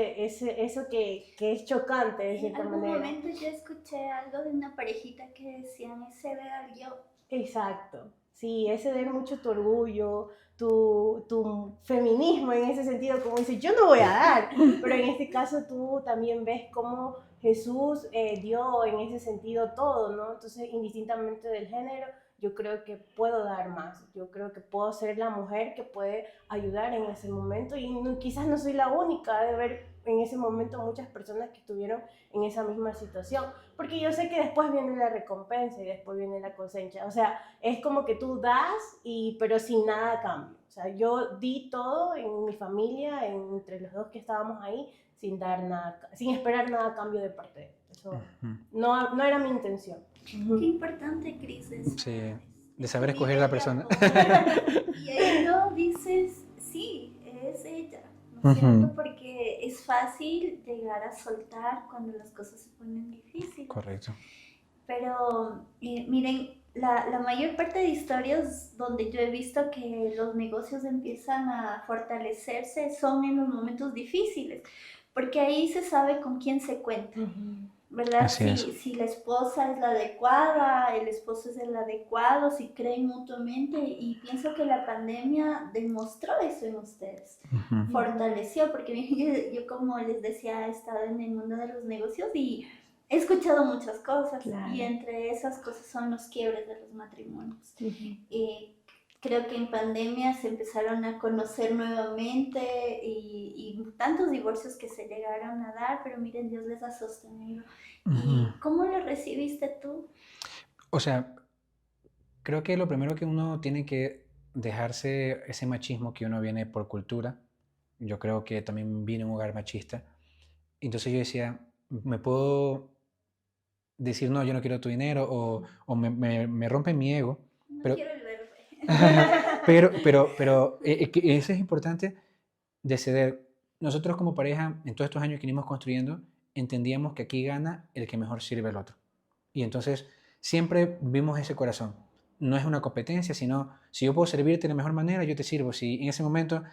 que es chocante de cierta manera. En algún momento yo escuché algo de una parejita que decían, ese ve al yo. Exacto, sí, es ceder mucho tu orgullo, tu feminismo en ese sentido, como dices, yo no voy a dar, pero en este caso tú también ves cómo Jesús dio en ese sentido todo, ¿no? Entonces, indistintamente del género, yo creo que puedo dar más, yo creo que puedo ser la mujer que puede ayudar en ese momento y quizás no soy la única de ver en ese momento muchas personas que estuvieron en esa misma situación, porque yo sé que después viene la recompensa y después viene la cosecha, o sea, es como que tú das, pero sin nada a cambio. O sea, yo di todo en mi familia, entre los dos que estábamos ahí, sin dar nada, sin esperar nada a cambio de parte de él. Eso no era mi intención. Qué importante, Cris, eso. Sí, de saber escoger a la persona. Y ahí no dices, sí, es ella, ¿no es cierto? Porque es fácil llegar a soltar cuando las cosas se ponen difíciles. Correcto. Pero miren, la mayor parte de historias donde yo he visto que los negocios empiezan a fortalecerse son en los momentos difíciles, porque ahí se sabe con quién se cuenta, ¿verdad? Si la esposa es la adecuada, el esposo es el adecuado, si creen mutuamente, y pienso que la pandemia demostró eso en ustedes, fortaleció, porque yo como les decía, he estado en el mundo de los negocios y he escuchado muchas cosas, claro, y entre esas cosas son los quiebres de los matrimonios. Creo que en pandemia se empezaron a conocer nuevamente y tantos divorcios que se llegaron a dar, pero miren, Dios les ha sostenido. ¿Y cómo lo recibiste tú? O sea, creo que lo primero que uno tiene que dejarse ese machismo que uno viene por cultura. Yo creo que también vine de un hogar machista. Entonces yo decía, me puedo decir, no, yo no quiero tu dinero, o me rompe mi ego. No pero, quiero el verde. Que eso es importante de ceder. Nosotros como pareja, en todos estos años que venimos construyendo, entendíamos que aquí gana el que mejor sirve al otro. Y entonces siempre vimos ese corazón. No es una competencia, sino si yo puedo servirte de la mejor manera, yo te sirvo. Si en ese momento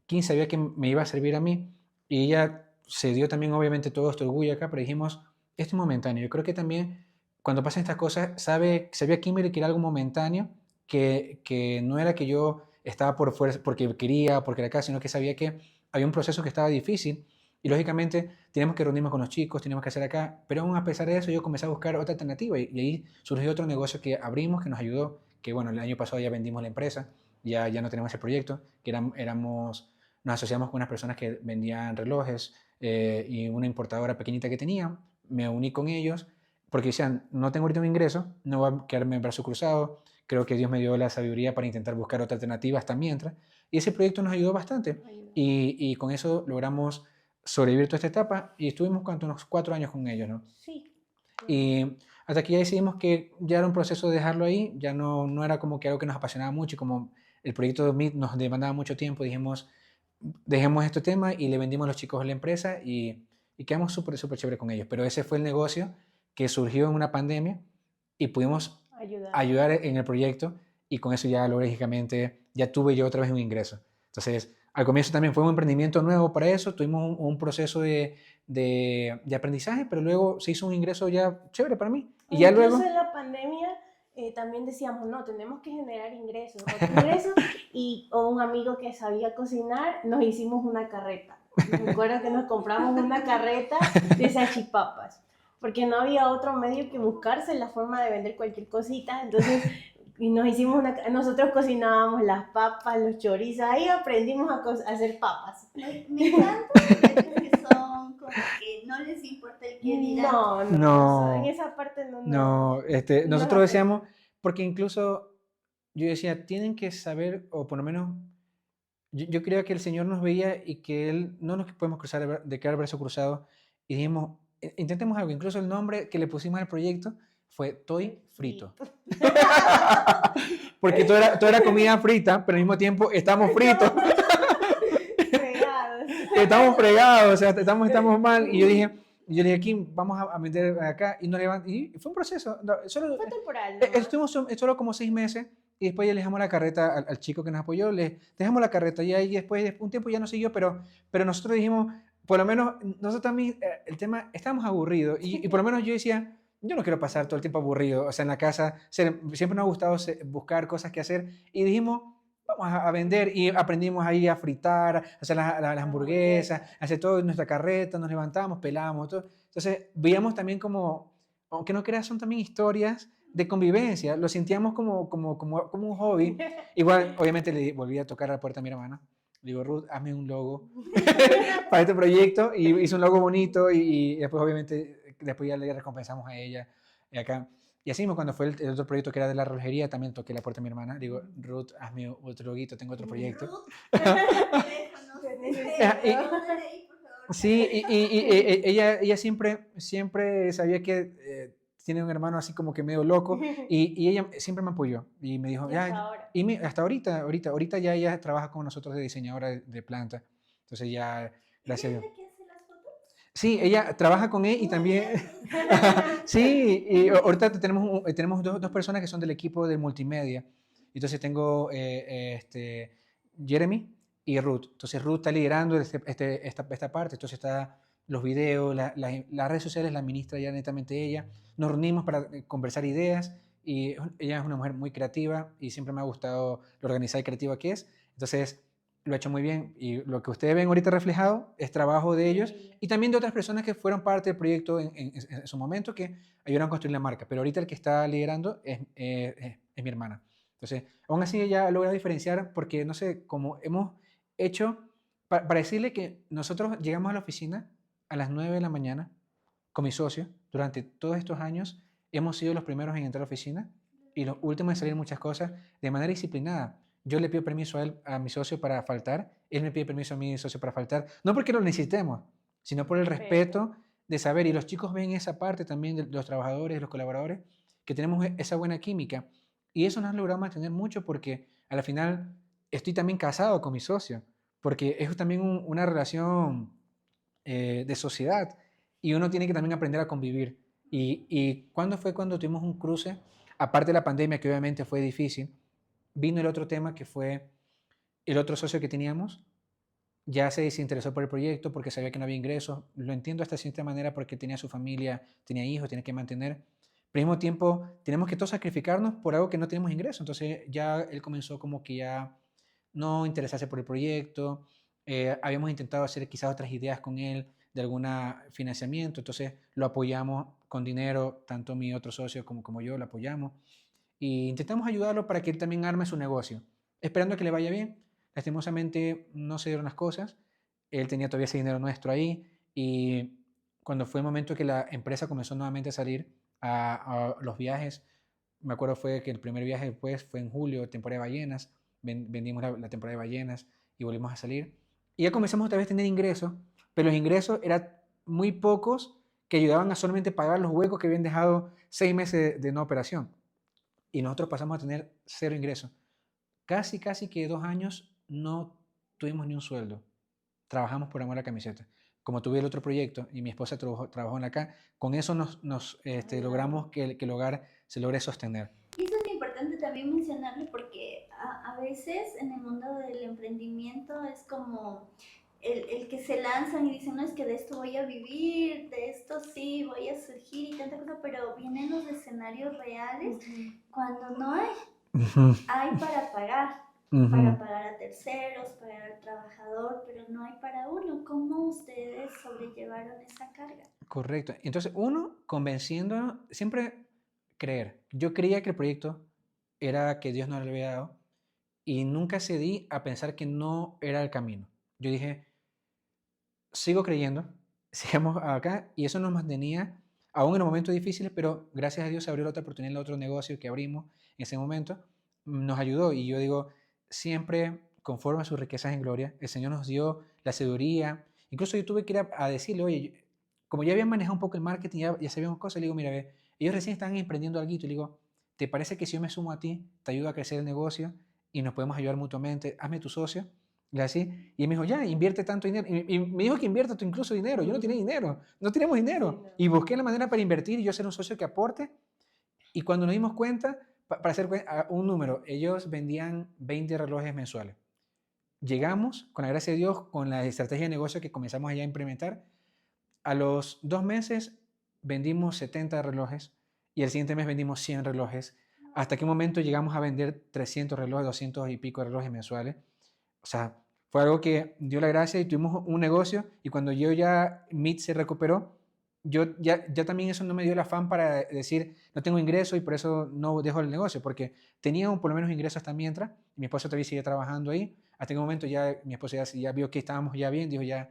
Kim sabía que me iba a servir a mí y ella se dio también obviamente todo este orgullo acá, pero dijimos, esto es momentáneo. Yo creo que también cuando pasan estas cosas, sabía Kimberly que era algo momentáneo, que no era que yo estaba por fuerza, porque quería, porque era acá, sino que sabía que había un proceso que estaba difícil y lógicamente teníamos que reunirnos con los chicos, teníamos que hacer acá, pero aún a pesar de eso yo comencé a buscar otra alternativa y ahí surgió otro negocio que abrimos, que nos ayudó, que bueno, el año pasado ya vendimos la empresa, ya no tenemos ese proyecto, que nos asociamos con unas personas que vendían relojes y una importadora pequeñita que tenía, me uní con ellos, porque decían, no tengo ahorita un ingreso, no voy a quedarme en brazo cruzado, creo que Dios me dio la sabiduría para intentar buscar otra alternativa hasta mientras, y ese proyecto nos ayudó bastante, y con eso logramos sobrevivir toda esta etapa, y estuvimos unos 4 años con ellos, ¿no? Sí. Y hasta que ya decidimos que ya era un proceso de dejarlo ahí, ya no era como que algo que nos apasionaba mucho, y como el proyecto de Meet nos demandaba mucho tiempo, dijimos, dejemos este tema y le vendimos a los chicos a la empresa y quedamos súper, súper chévere con ellos. Pero ese fue el negocio que surgió en una pandemia y pudimos ayudar en el proyecto y con eso ya lógicamente ya tuve yo otra vez un ingreso. Entonces, al comienzo también fue un emprendimiento nuevo para eso, tuvimos un proceso de aprendizaje, pero luego se hizo un ingreso ya chévere para mí. Y ya Incluso luego... en la pandemia también decíamos, no, tenemos que generar ingresos, otro ingreso, y un amigo que sabía cocinar, nos hicimos una carreta. Me acuerdo que nos compramos una carreta de salchipapas, porque no había otro medio que buscarse la forma de vender cualquier cosita, entonces y nos hicimos nosotros cocinábamos las papas, los chorizos, ahí aprendimos a hacer papas. Me encanta que son como que no les importa el que dirán. No, en esa parte no. Nosotros decíamos, porque incluso yo decía, tienen que saber, o por lo menos, yo creía que el Señor nos veía y que Él no nos podemos cruzar de quedar brazo cruzado, y dijimos, intentemos algo, incluso el nombre que le pusimos al proyecto fue Toy Frito. Porque todo era comida frita, pero al mismo tiempo estamos fritos. Estamos fregados, o sea, estamos mal. Y yo dije, aquí vamos a vender acá y no levantan. Y fue un proceso. Fue temporal, ¿no? Estuvimos solo como 6 meses y después ya le dejamos la carreta al chico que nos apoyó, le dejamos la carreta y ahí después de un tiempo ya no siguió, pero nosotros dijimos, por lo menos nosotros también, el tema, estábamos aburridos y por lo menos yo decía, yo no quiero pasar todo el tiempo aburrido, o sea, en la casa, siempre nos ha gustado buscar cosas que hacer y dijimos, vamos a vender y aprendimos ahí a fritar, a hacer las hamburguesas, a hacer todo en nuestra carreta, nos levantamos, pelamos, todo. Entonces, veíamos también como, aunque no creas, son también historias de convivencia, lo sentíamos como un hobby. Igual, obviamente, le volví a tocar a la puerta a mi hermana. Le digo, Ruth, hazme un logo para este proyecto. Y hizo un logo bonito y después, obviamente, después ya le recompensamos a ella acá. Y así mismo, cuando fue el otro proyecto que era de la relojería, también toqué la puerta a mi hermana. Digo, Ruth, hazme otro loguito, tengo otro proyecto. Sí, y ella siempre sabía que tiene un hermano así como que medio loco y ella siempre me apoyó y me dijo, hasta ahorita ya ella trabaja con nosotros de diseñadora de planta. Entonces ya, gracias a Dios. Sí, ella trabaja con él y también... Sí, y ahorita tenemos dos personas que son del equipo de multimedia. Entonces tengo Jeremy y Ruth. Entonces Ruth está liderando esta parte. Entonces está los videos, las redes sociales la administra ya netamente ella. Nos reunimos para conversar ideas y ella es una mujer muy creativa y siempre me ha gustado lo organizada y creativa que es. Entonces lo ha hecho muy bien y lo que ustedes ven ahorita reflejado es trabajo de ellos y también de otras personas que fueron parte del proyecto en su momento que ayudaron a construir la marca, pero ahorita el que está liderando es mi hermana. Entonces, aún así ella logra diferenciar porque, no sé, como hemos hecho, para decirle que nosotros llegamos a la oficina a las 9 de la mañana con mi socio, durante todos estos años hemos sido los primeros en entrar a la oficina y los últimos en salir muchas cosas de manera disciplinada. Yo le pido permiso a mi socio para faltar, él me pide permiso a mi socio para faltar, no porque lo necesitemos, sino por el respeto de saber, y los chicos ven esa parte también de los trabajadores, los colaboradores, que tenemos esa buena química, y eso nos ha logrado mantener mucho porque al final estoy también casado con mi socio, porque es también una relación de sociedad y uno tiene que también aprender a convivir. Y ¿cuándo fue cuando tuvimos un cruce? Aparte de la pandemia, que obviamente fue difícil, vino el otro tema que fue el otro socio que teníamos, ya se desinteresó por el proyecto porque sabía que no había ingresos. Lo entiendo hasta cierta manera porque tenía su familia, tenía hijos, tenía que mantener. Pero al mismo tiempo, tenemos que todos sacrificarnos por algo que no tenemos ingresos. Entonces ya él comenzó como que ya no interesarse por el proyecto. Habíamos intentado hacer quizás otras ideas con él de algún financiamiento. Entonces lo apoyamos con dinero, tanto mi otro socio como yo lo apoyamos. Y intentamos ayudarlo para que él también arme su negocio, esperando que le vaya bien. Lastimosamente no se dieron las cosas. Él tenía todavía ese dinero nuestro ahí y cuando fue el momento que la empresa comenzó nuevamente a salir a los viajes, me acuerdo fue que el primer viaje después fue en julio, temporada de ballenas, vendimos la temporada de ballenas y volvimos a salir. Y ya comenzamos otra vez a tener ingresos, pero los ingresos eran muy pocos que ayudaban a solamente pagar los huecos que habían dejado 6 meses de no operación. Y nosotros pasamos a tener cero ingresos. Casi que 2 años no tuvimos ni un sueldo. Trabajamos por amor a la camiseta. Como tuve el otro proyecto y mi esposa trabajó en la acá, con eso logramos que el hogar se logre sostener. Y eso es importante también mencionarlo porque a veces en el mundo del emprendimiento es como el que se lanzan y dicen, no, es que de esto voy a vivir, de esto sí voy a surgir y tanta cosa, pero vienen los escenarios reales cuando no hay, hay para pagar. Para pagar a terceros, pagar al trabajador, pero no hay para uno. ¿Cómo ustedes sobrellevaron esa carga? Correcto. Entonces, uno, convenciendo, siempre creer. Yo creía que el proyecto era que Dios nos lo había dado y nunca cedí a pensar que no era el camino. Yo dije, sigo creyendo, sigamos acá y eso nos mantenía aún en los momentos difíciles, pero gracias a Dios se abrió la otra oportunidad en el otro negocio que abrimos en ese momento, nos ayudó y yo digo, siempre conforme a sus riquezas en gloria, el Señor nos dio la sabiduría, incluso yo tuve que ir a decirle, oye, como ya habían manejado un poco el marketing, ya sabíamos cosas, le digo, mira, ve, ellos recién están emprendiendo algo y le digo, ¿te parece que si yo me sumo a ti, te ayudo a crecer el negocio y nos podemos ayudar mutuamente? Hazme tu socio. Y así, y él me dijo, ya, invierte tanto dinero. Y me dijo que invierta tú incluso dinero. Yo no tenía dinero, no teníamos dinero. Sí, no. Y busqué la manera para invertir y yo ser un socio que aporte. Y cuando nos dimos cuenta, para hacer un número, ellos vendían 20 relojes mensuales. Llegamos, con la gracia de Dios, con la estrategia de negocio que comenzamos allá a implementar. A los 2 meses vendimos 70 relojes y el siguiente mes vendimos 100 relojes. Hasta qué momento llegamos a vender 300 relojes, 200 y pico relojes mensuales. O sea, fue algo que dio la gracia y tuvimos un negocio y cuando yo ya, MIT se recuperó, yo ya también eso no me dio el afán para decir, no tengo ingreso y por eso no dejo el negocio, porque tenía por lo menos ingresos hasta mientras, y mi esposa todavía sigue trabajando ahí, hasta que un momento ya mi esposa ya vio que estábamos ya bien, dijo ya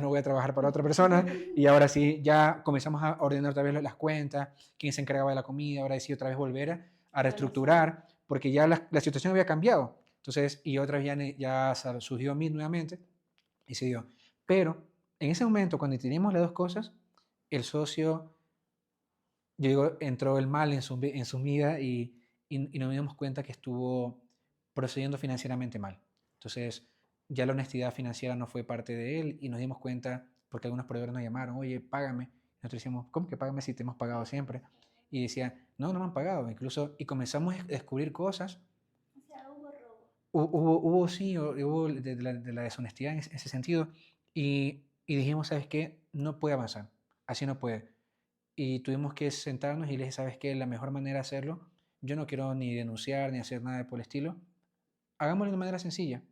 no voy a trabajar para otra persona, y ahora sí, ya comenzamos a ordenar otra vez las cuentas, quién se encargaba de la comida, ahora sí otra vez volver a reestructurar, porque ya la situación había cambiado. Entonces, y otra vez ya surgió MIT nuevamente y se dio. Pero en ese momento, cuando teníamos las dos cosas, el socio, yo digo, entró el mal en su vida y nos dimos cuenta que estuvo procediendo financieramente mal. Entonces, ya la honestidad financiera no fue parte de él y nos dimos cuenta, porque algunos proveedores nos llamaron, oye, págame. Nosotros decíamos, ¿cómo que págame si te hemos pagado siempre? Y decía, no me han pagado. Incluso, y comenzamos a descubrir cosas. O sea, hubo robo. Hubo de la deshonestidad en ese sentido y dijimos, ¿sabes qué? No puede avanzar, así no puede. Y tuvimos que sentarnos y le dije, ¿sabes qué? La mejor manera de hacerlo, yo no quiero ni denunciar ni hacer nada por el estilo, hagámoslo de una manera sencilla.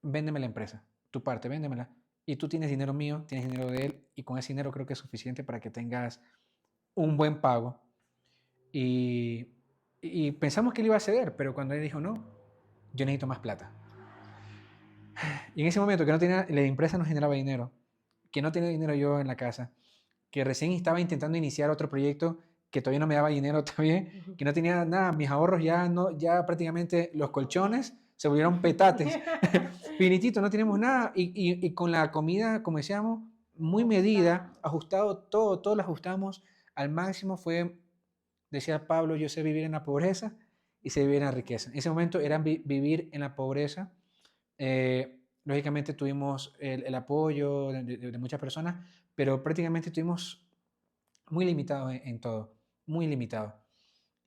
Véndeme la empresa, tu parte, véndemela. Y tú tienes dinero mío, tienes dinero de él y con ese dinero creo que es suficiente para que tengas un buen pago. Y pensamos que él iba a ceder, pero cuando él dijo no, yo necesito más plata. Y en ese momento que no tenía, la empresa no generaba dinero, que no tenía dinero yo en la casa, que recién estaba intentando iniciar otro proyecto que todavía no me daba dinero también, que no tenía nada, mis ahorros ya prácticamente los colchones se volvieron petates. Finitito, no tenemos nada y con la comida, como decíamos, muy medida, ajustado todo lo ajustamos al máximo. Decía Pablo, yo sé vivir en la pobreza y se vivía en la riqueza. En ese momento era vivir en la pobreza. Lógicamente tuvimos el apoyo de muchas personas, pero prácticamente estuvimos muy limitados en todo, muy limitados.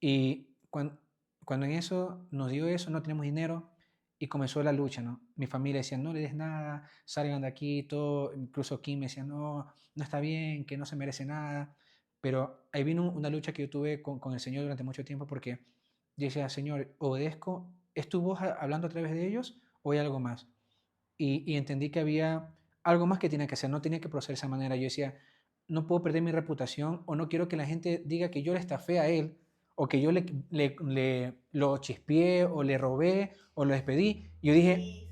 Y cuando en eso nos dio eso, no tenemos dinero y comenzó la lucha, ¿no? Mi familia decía, no le des nada, salgan de aquí, todo. Incluso Kim me decía, no, no está bien, que no se merece nada. Pero ahí vino una lucha que yo tuve con el Señor durante mucho tiempo porque yo decía, Señor, obedezco, ¿es tu voz hablando a través de ellos o hay algo más? Y entendí que había algo más que tenía que hacer, no tenía que proceder de esa manera. Yo decía, no puedo perder mi reputación o no quiero que la gente diga que yo le estafé a él o que yo lo chispeé o le robé o lo despedí. Y yo dije,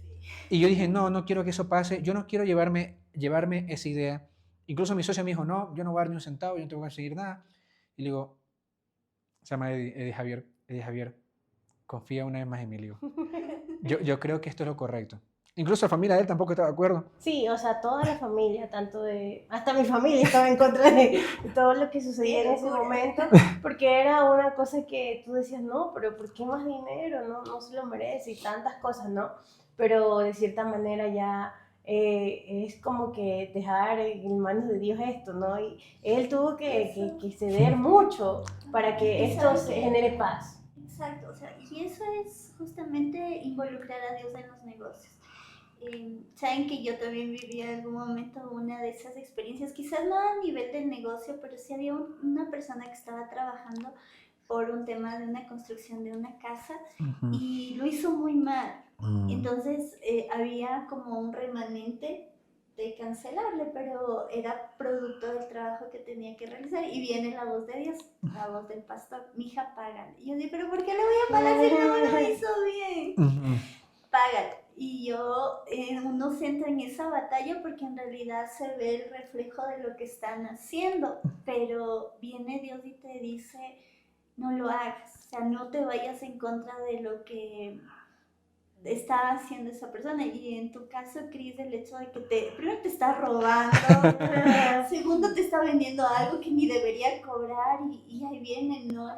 Sí, sí. no, no quiero que eso pase, yo no quiero llevarme esa idea. Incluso mi socio me dijo, no, yo no voy a dar ni un centavo, yo no tengo que conseguir nada. Y le digo, se llama Eddie Javier, confía una vez más en mí. Le digo, yo creo que esto es lo correcto. Incluso la familia de él tampoco estaba de acuerdo. Sí, o sea, toda la familia, hasta mi familia estaba en contra de todo lo que sucedía en ese momento, porque era una cosa que tú decías, no, pero ¿por qué más dinero? No, no se lo merece y tantas cosas, ¿no? Pero de cierta manera ya es como que dejar en manos de Dios esto, ¿no? Y él tuvo que ceder mucho para que esto se genere paz. Exacto, o sea, y eso es justamente involucrar a Dios en los negocios. Saben que yo también viví en algún momento una de esas experiencias, quizás no a nivel del negocio, pero sí había una persona que estaba trabajando por un tema de una construcción de una casa y lo hizo muy mal. Entonces había como un remanente de cancelarle, pero era producto del trabajo que tenía que realizar y viene la voz de Dios, la voz del pastor, mija, págale. Y yo digo, pero ¿por qué le voy a pagar si no lo hizo bien? Págale. Y uno se entra en esa batalla porque en realidad se ve el reflejo de lo que están haciendo, pero viene Dios y te dice, no lo hagas, o sea, no te vayas en contra de lo que está haciendo esa persona. Y en tu caso, Cris, el hecho de que primero te está robando, segundo te está vendiendo algo que ni debería cobrar y ahí viene, ¿no?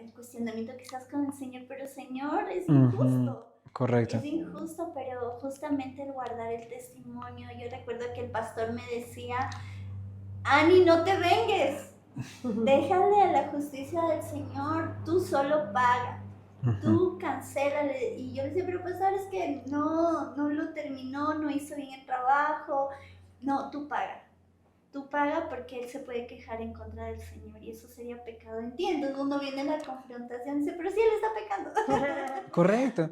El cuestionamiento quizás con el Señor, pero Señor, es injusto. Correcto. Es injusto, pero justamente el guardar el testimonio, yo recuerdo que el pastor me decía, Ani, no te vengues, déjale a la justicia del Señor, tú solo paga. Tú cancélale. Y yo le decía, pero pastor, es que no lo terminó, no hizo bien el trabajo. No, tú paga. Tú paga porque él se puede quejar en contra del Señor y eso sería pecado. Entiendo, uno viene a la confrontación y dice, pero sí, él está pecando. Correcto.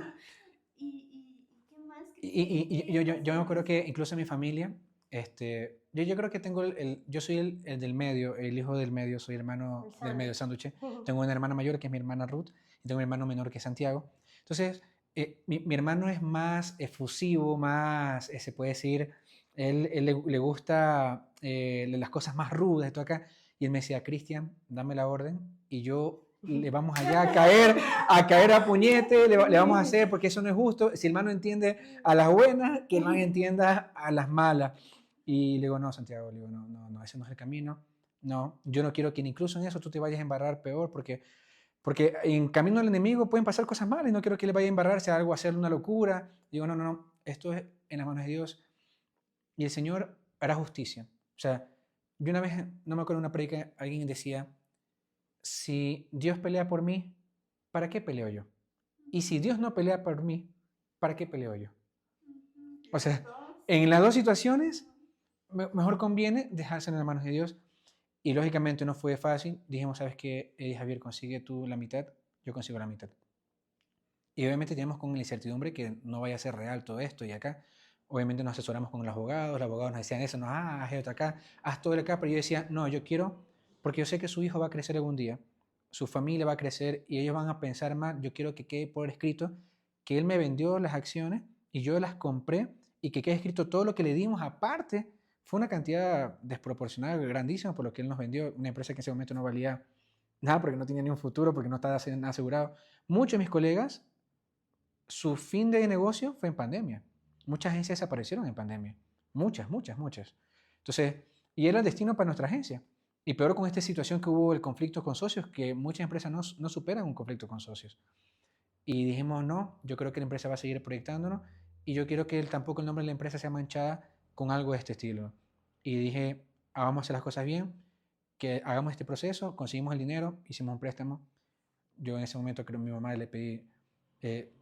¿Y qué más? Y yo me acuerdo que incluso en mi familia, yo creo que tengo yo soy el del medio, el hijo del medio, soy hermano del medio, el sándwich. Tengo una hermana mayor que es mi hermana Ruth y tengo un hermano menor que es Santiago. Entonces, mi hermano es más efusivo, más, se puede decir, él le gusta las cosas más rudas, todo acá. Y él me decía, Cristian, dame la orden y yo le vamos allá a caer a puñete, le vamos a hacer porque eso no es justo. Si el hermano entiende a las buenas, que el hermano entienda a las malas. Y le digo, no, Santiago, le digo, no, ese no es el camino. No, yo no quiero que incluso en eso tú te vayas a embarrar peor porque en camino al enemigo pueden pasar cosas malas y no quiero que le vaya a embarrarse a algo, hacerle una locura. Digo, no, esto es en las manos de Dios y el Señor hará justicia. O sea, yo una vez, no me acuerdo, en una predica, alguien decía, si Dios pelea por mí, ¿para qué peleo yo? Y si Dios no pelea por mí, ¿para qué peleo yo? O sea, en las dos situaciones, mejor conviene dejarse en las manos de Dios. Y lógicamente no fue fácil. Dijimos, ¿sabes qué? Javier, consigue tú la mitad, yo consigo la mitad. Y obviamente tenemos con la incertidumbre que no vaya a ser real todo esto y acá. Obviamente nos asesoramos con los abogados nos decían eso, no, haz esto acá, haz todo acá, pero yo decía, no, yo quiero, porque yo sé que su hijo va a crecer algún día, su familia va a crecer y ellos van a pensar más, yo quiero que quede por escrito que él me vendió las acciones y yo las compré y que quede escrito todo lo que le dimos aparte. Fue una cantidad desproporcionada, grandísima por lo que él nos vendió, una empresa que en ese momento no valía nada porque no tenía ni un futuro, porque no estaba asegurado. Muchos de mis colegas, su fin de negocio fue en pandemia. Muchas agencias desaparecieron en pandemia. Muchas. Entonces, y era el destino para nuestra agencia. Y peor con esta situación que hubo el conflicto con socios, que muchas empresas no superan un conflicto con socios. Y dijimos, no, yo creo que la empresa va a seguir proyectándonos y yo quiero que tampoco el nombre de la empresa sea manchada con algo de este estilo. Y dije, vamos a hacer las cosas bien, que hagamos este proceso, conseguimos el dinero, hicimos un préstamo. Yo en ese momento creo que a mi mamá le pedí, eh,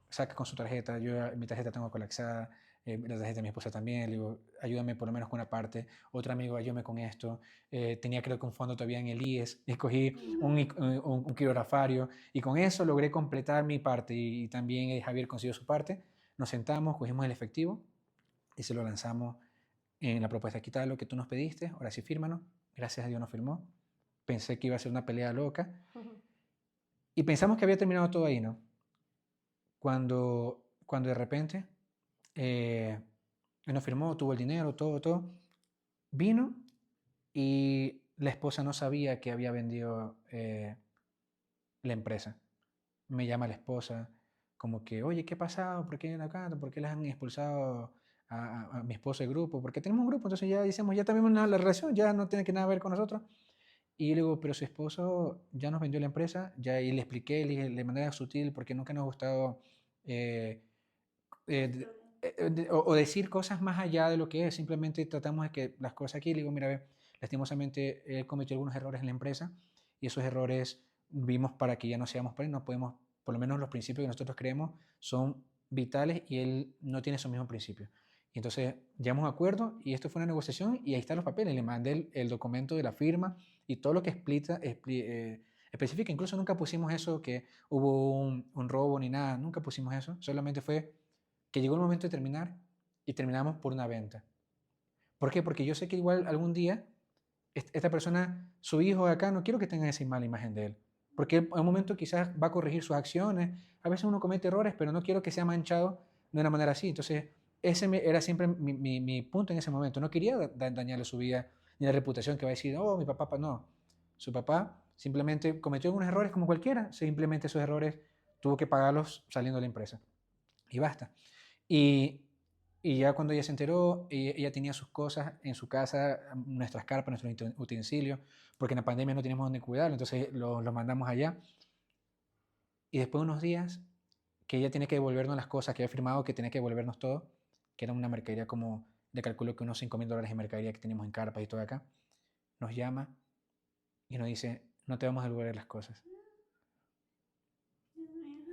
saca con su tarjeta, yo mi tarjeta tengo colapsada, la tarjeta de mi esposa también, le digo, ayúdame por lo menos con una parte, otro amigo, ayúdame con esto, tenía creo que un fondo todavía en el IES, escogí un quirografario y con eso logré completar mi parte y también Javier consiguió su parte, nos sentamos, cogimos el efectivo y se lo lanzamos en la propuesta, quita lo que tú nos pediste, ahora sí fírmanos, gracias a Dios nos firmó, pensé que iba a ser una pelea loca y pensamos que había terminado todo ahí, ¿no? Cuando de repente él nos firmó, tuvo el dinero, todo, vino y la esposa no sabía que había vendido la empresa. Me llama la esposa como que, oye, ¿qué ha pasado? ¿Por qué acá? ¿Por qué les han expulsado a mi esposo del grupo? Porque tenemos un grupo, entonces ya decimos, ya también la relación, ya no tiene que nada ver con nosotros. Y yo le digo, pero su esposo ya nos vendió la empresa, ya y le expliqué, le dije de manera sutil, porque nunca nos ha gustado o decir cosas más allá de lo que es, simplemente tratamos de que las cosas aquí, le digo, mira, ve, lastimosamente él cometió algunos errores en la empresa y esos errores vimos para que ya no seamos para él, no podemos, por lo menos los principios que nosotros creemos son vitales y él no tiene esos mismos principios. Y entonces llegamos a un acuerdo y esto fue una negociación y ahí están los papeles, le mandé el documento de la firma y todo lo que especifica, incluso nunca pusimos eso que hubo un robo ni nada, nunca pusimos eso, solamente fue que llegó el momento de terminar y terminamos por una venta. ¿Por qué? Porque yo sé que igual algún día esta persona, su hijo de acá, no quiero que tenga esa mala imagen de él. Porque en un momento quizás va a corregir sus acciones. A veces uno comete errores, pero no quiero que sea manchado de una manera así. Entonces, ese era siempre mi punto en ese momento. No quería dañarle su vida ni la reputación que va a decir, oh, mi papá, no. Su papá simplemente cometió algunos errores como cualquiera. Simplemente esos errores tuvo que pagarlos saliendo de la empresa. Y basta. Y, y ya cuando ella se enteró, ella tenía sus cosas en su casa, nuestras carpas, nuestros utensilios, porque en la pandemia no teníamos donde cuidarlo, entonces los mandamos allá. Y después de unos días, que ella tiene que devolvernos las cosas que había firmado, que tenía que devolvernos todo, que era una mercadería como, de calculo que unos $5,000 en mercadería que teníamos en carpas y todo acá, nos llama y nos dice, no te vamos a devolver las cosas.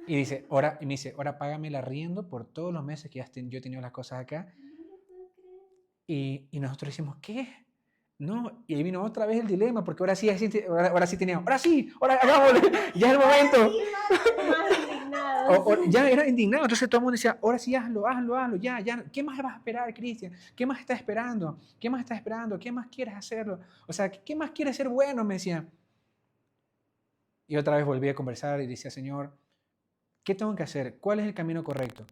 Y dice, y me dice, ahora págame el arriendo por todos los meses que yo he tenido las cosas acá. Y nosotros decimos, ¿qué? No, y ahí vino otra vez el dilema, porque ahora sí, ahora sí teníamos, ahora hagámoslo, ya es el momento. Ya era indignado, entonces todo el mundo decía, ahora sí, hazlo, ya, ¿qué más vas a esperar, Cristian? ¿Qué más estás esperando? ¿Qué más estás esperando? ¿Qué más quieres hacerlo? O sea, ¿qué más quieres ser bueno? Me decían. Y otra vez volví a conversar y decía, Señor, ¿qué tengo que hacer? ¿Cuál es el camino correcto?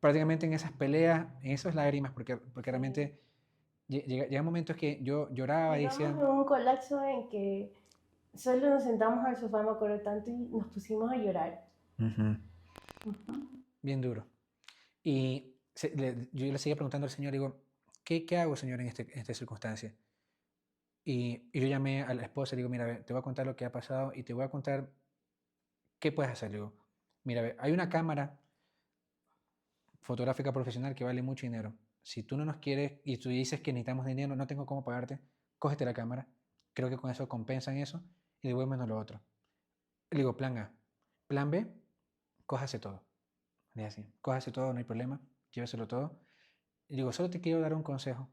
Prácticamente en esas peleas, en esas lágrimas, porque realmente llega momentos que yo lloraba y decía... Llegamos en un colapso en que solo nos sentamos al sofá, me acuerdo tanto, y nos pusimos a llorar. Bien duro. Y yo le seguía preguntando al Señor, digo, ¿qué hago, Señor, en esta circunstancia? Y yo llamé a la esposa y le digo, mira, te voy a contar lo que ha pasado y te voy a contar qué puedes hacer. Le digo, mira, hay una cámara fotográfica profesional que vale mucho dinero. Si tú no nos quieres y tú dices que necesitamos dinero, no tengo cómo pagarte, cógete la cámara. Creo que con eso compensan eso y devuélvenos lo otro. Le digo, plan A. Plan B, cójase todo. Le digo así, cójase todo, no hay problema, lléveselo todo. Y digo, solo te quiero dar un consejo.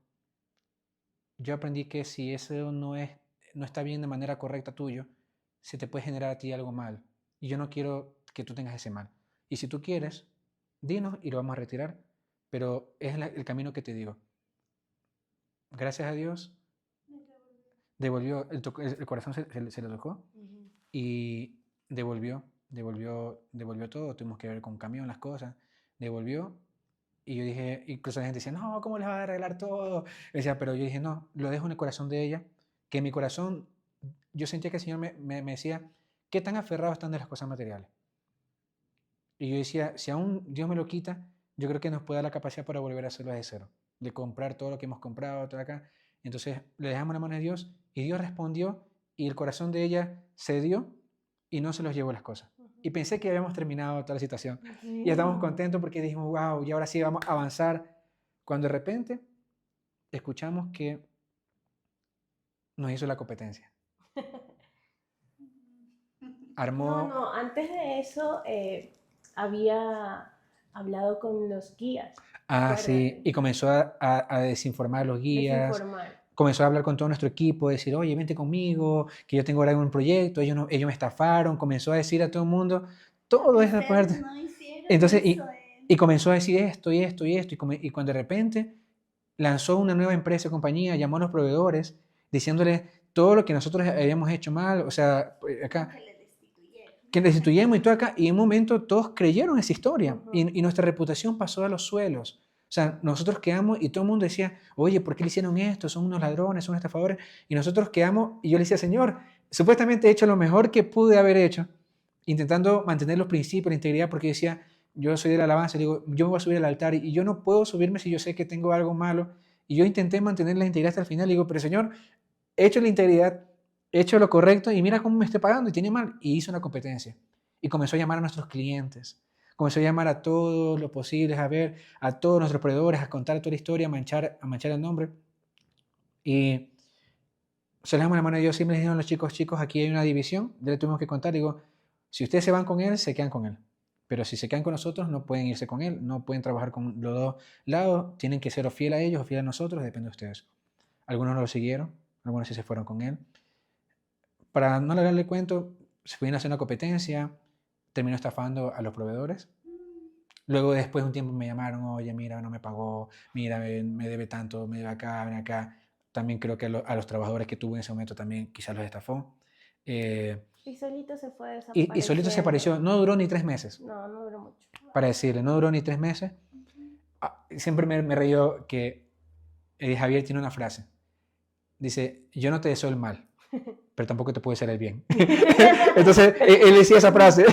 Yo aprendí que si eso no está bien de manera correcta tuyo, se te puede generar a ti algo mal. Y yo no quiero que tú tengas ese mal. Y si tú quieres, dinos y lo vamos a retirar. Pero es el camino que te digo. Gracias a Dios, devolvió, el corazón se le tocó y devolvió todo. Tuvimos que ver con camión las cosas. Devolvió. Y yo dije, incluso la gente decía, no, ¿cómo les va a arreglar todo? Decía, pero yo dije, no, lo dejo en el corazón de ella, que en mi corazón yo sentía que el Señor me decía, ¿qué tan aferrados están de las cosas materiales? Y yo decía, si aún Dios me lo quita, yo creo que nos puede dar la capacidad para volver a hacerlo desde cero, de comprar todo lo que hemos comprado, todo acá. Entonces le dejamos la mano de Dios y Dios respondió y el corazón de ella cedió y no se los llevó las cosas. y pensé que habíamos terminado toda la situación. Sí. Y estamos contentos porque dijimos, wow, y ahora sí vamos a avanzar. Cuando de repente escuchamos que nos hizo la competencia. Armó... No, antes de eso había hablado con los guías. Ah, sí, Acuérdate. y comenzó a desinformar a los guías, Desinformar. comenzó a hablar con todo nuestro equipo, decir, oye, vente conmigo, que yo tengo ahora un proyecto, ellos me estafaron, comenzó a decir a todo el mundo, todo esa Ustedes parte. no hicieron Entonces, eso, y comenzó a decir esto y esto y esto, y cuando de repente lanzó una nueva empresa, compañía, llamó a los proveedores, diciéndoles todo lo que nosotros habíamos hecho mal, o sea, acá, que le destituyeron. que destituyemos y todo acá, y en un momento todos creyeron esa historia, Ujú. y nuestra reputación pasó a los suelos. O sea, nosotros quedamos y todo el mundo decía, oye, ¿por qué le hicieron esto? Son unos ladrones, son estafadores. Y nosotros quedamos, y yo le decía, Señor, supuestamente he hecho lo mejor que pude haber hecho, intentando mantener los principios, la integridad, porque yo decía, yo soy de la alabanza, digo, yo me voy a subir al altar y yo no puedo subirme si yo sé que tengo algo malo. Y yo intenté mantener la integridad hasta el final. Digo, pero Señor, he hecho la integridad, he hecho lo correcto y mira cómo me estoy pagando y tiene mal. Y hizo una competencia. Y comenzó a llamar a nuestros clientes. Comenzó a llamar a todos los posibles, a ver a todos nuestros proveedores, a contar toda la historia, a manchar el nombre. Y se le damos la mano a Dios. Siempre les dijeron a los chicos, aquí hay una división. Ya le tuvimos que contar. Digo, si ustedes se van con él, se quedan con él. Pero si se quedan con nosotros, no pueden irse con él, no pueden trabajar con los dos lados, tienen que ser o fiel a ellos o fiel a nosotros, depende de ustedes. Algunos no lo siguieron, algunos sí se fueron con él. Para no alargarle el cuento, se pudieron hacer una competencia, terminó estafando a los proveedores. Luego, después de un tiempo, me llamaron, oye, mira, no me pagó, mira, me debe tanto, me debe acá, ven acá. También creo que a los trabajadores que tuvo en ese momento también quizás los estafó. Y solito se fue Y solito se apareció, no duró ni 3 meses. No duró mucho. Para decirle, no duró ni 3 meses. Siempre me reíó que Javier tiene una frase. Dice, yo no te deseo el mal, pero tampoco te puedo desear el bien. Entonces, él decía esa frase.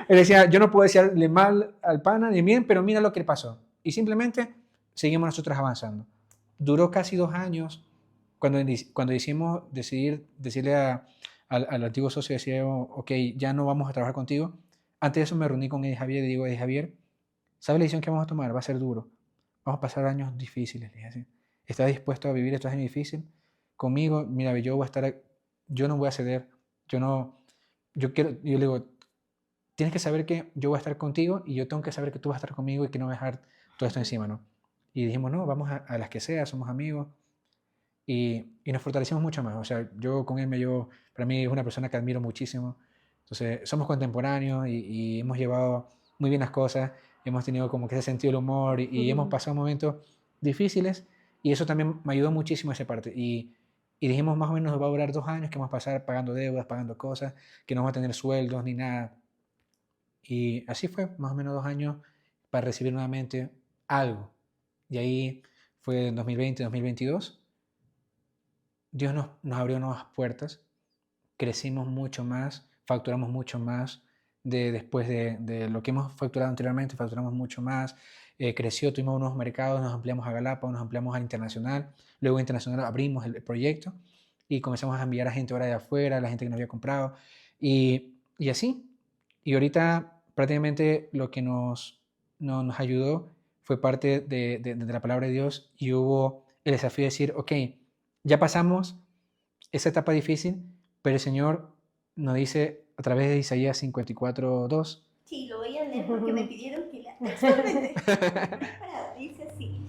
Él decía, yo no puedo desearle mal al pana ni bien, pero mira lo que pasó. Y simplemente seguimos nosotros avanzando. Duró casi 2 años cuando decidimos decirle al antiguo socio, decía, ok, ya no vamos a trabajar contigo. Antes de eso me reuní con Javier y digo, Javier, ¿sabes la decisión que vamos a tomar? Va a ser duro. Vamos a pasar años difíciles. Le dije así. ¿Estás dispuesto a vivir estos años difíciles? Conmigo, mira, yo voy a estar, yo no voy a ceder. Yo le digo, tienes que saber que yo voy a estar contigo y yo tengo que saber que tú vas a estar conmigo y que no voy a dejar todo esto encima, ¿no? Y dijimos, no, vamos a las que sea, somos amigos. Y nos fortalecimos mucho más. O sea, yo con él para mí es una persona que admiro muchísimo. Entonces, somos contemporáneos y hemos llevado muy bien las cosas. Hemos tenido como que ese sentido del humor y hemos pasado momentos difíciles y eso también me ayudó muchísimo esa parte. Y dijimos, más o menos va a durar 2 años que vamos a pasar pagando deudas, pagando cosas, que no vamos a tener sueldos ni nada. Y así fue, más o menos 2 años para recibir nuevamente algo. Y ahí fue en 2020, 2022. Dios nos abrió nuevas puertas, crecimos mucho más, facturamos mucho más después de lo que hemos facturado anteriormente, facturamos mucho más, creció, tuvimos unos mercados, nos ampliamos a Galápagos, nos ampliamos al internacional, luego internacional abrimos el proyecto y comenzamos a enviar a gente ahora de afuera, la gente que nos había comprado y así. Y ahorita prácticamente lo que nos ayudó fue parte de la palabra de Dios y hubo el desafío de decir, ok, ya pasamos esa etapa difícil, pero el Señor nos dice a través de Isaías 54:2. Sí, lo voy a leer porque me pidieron que la textualmente. Dice así: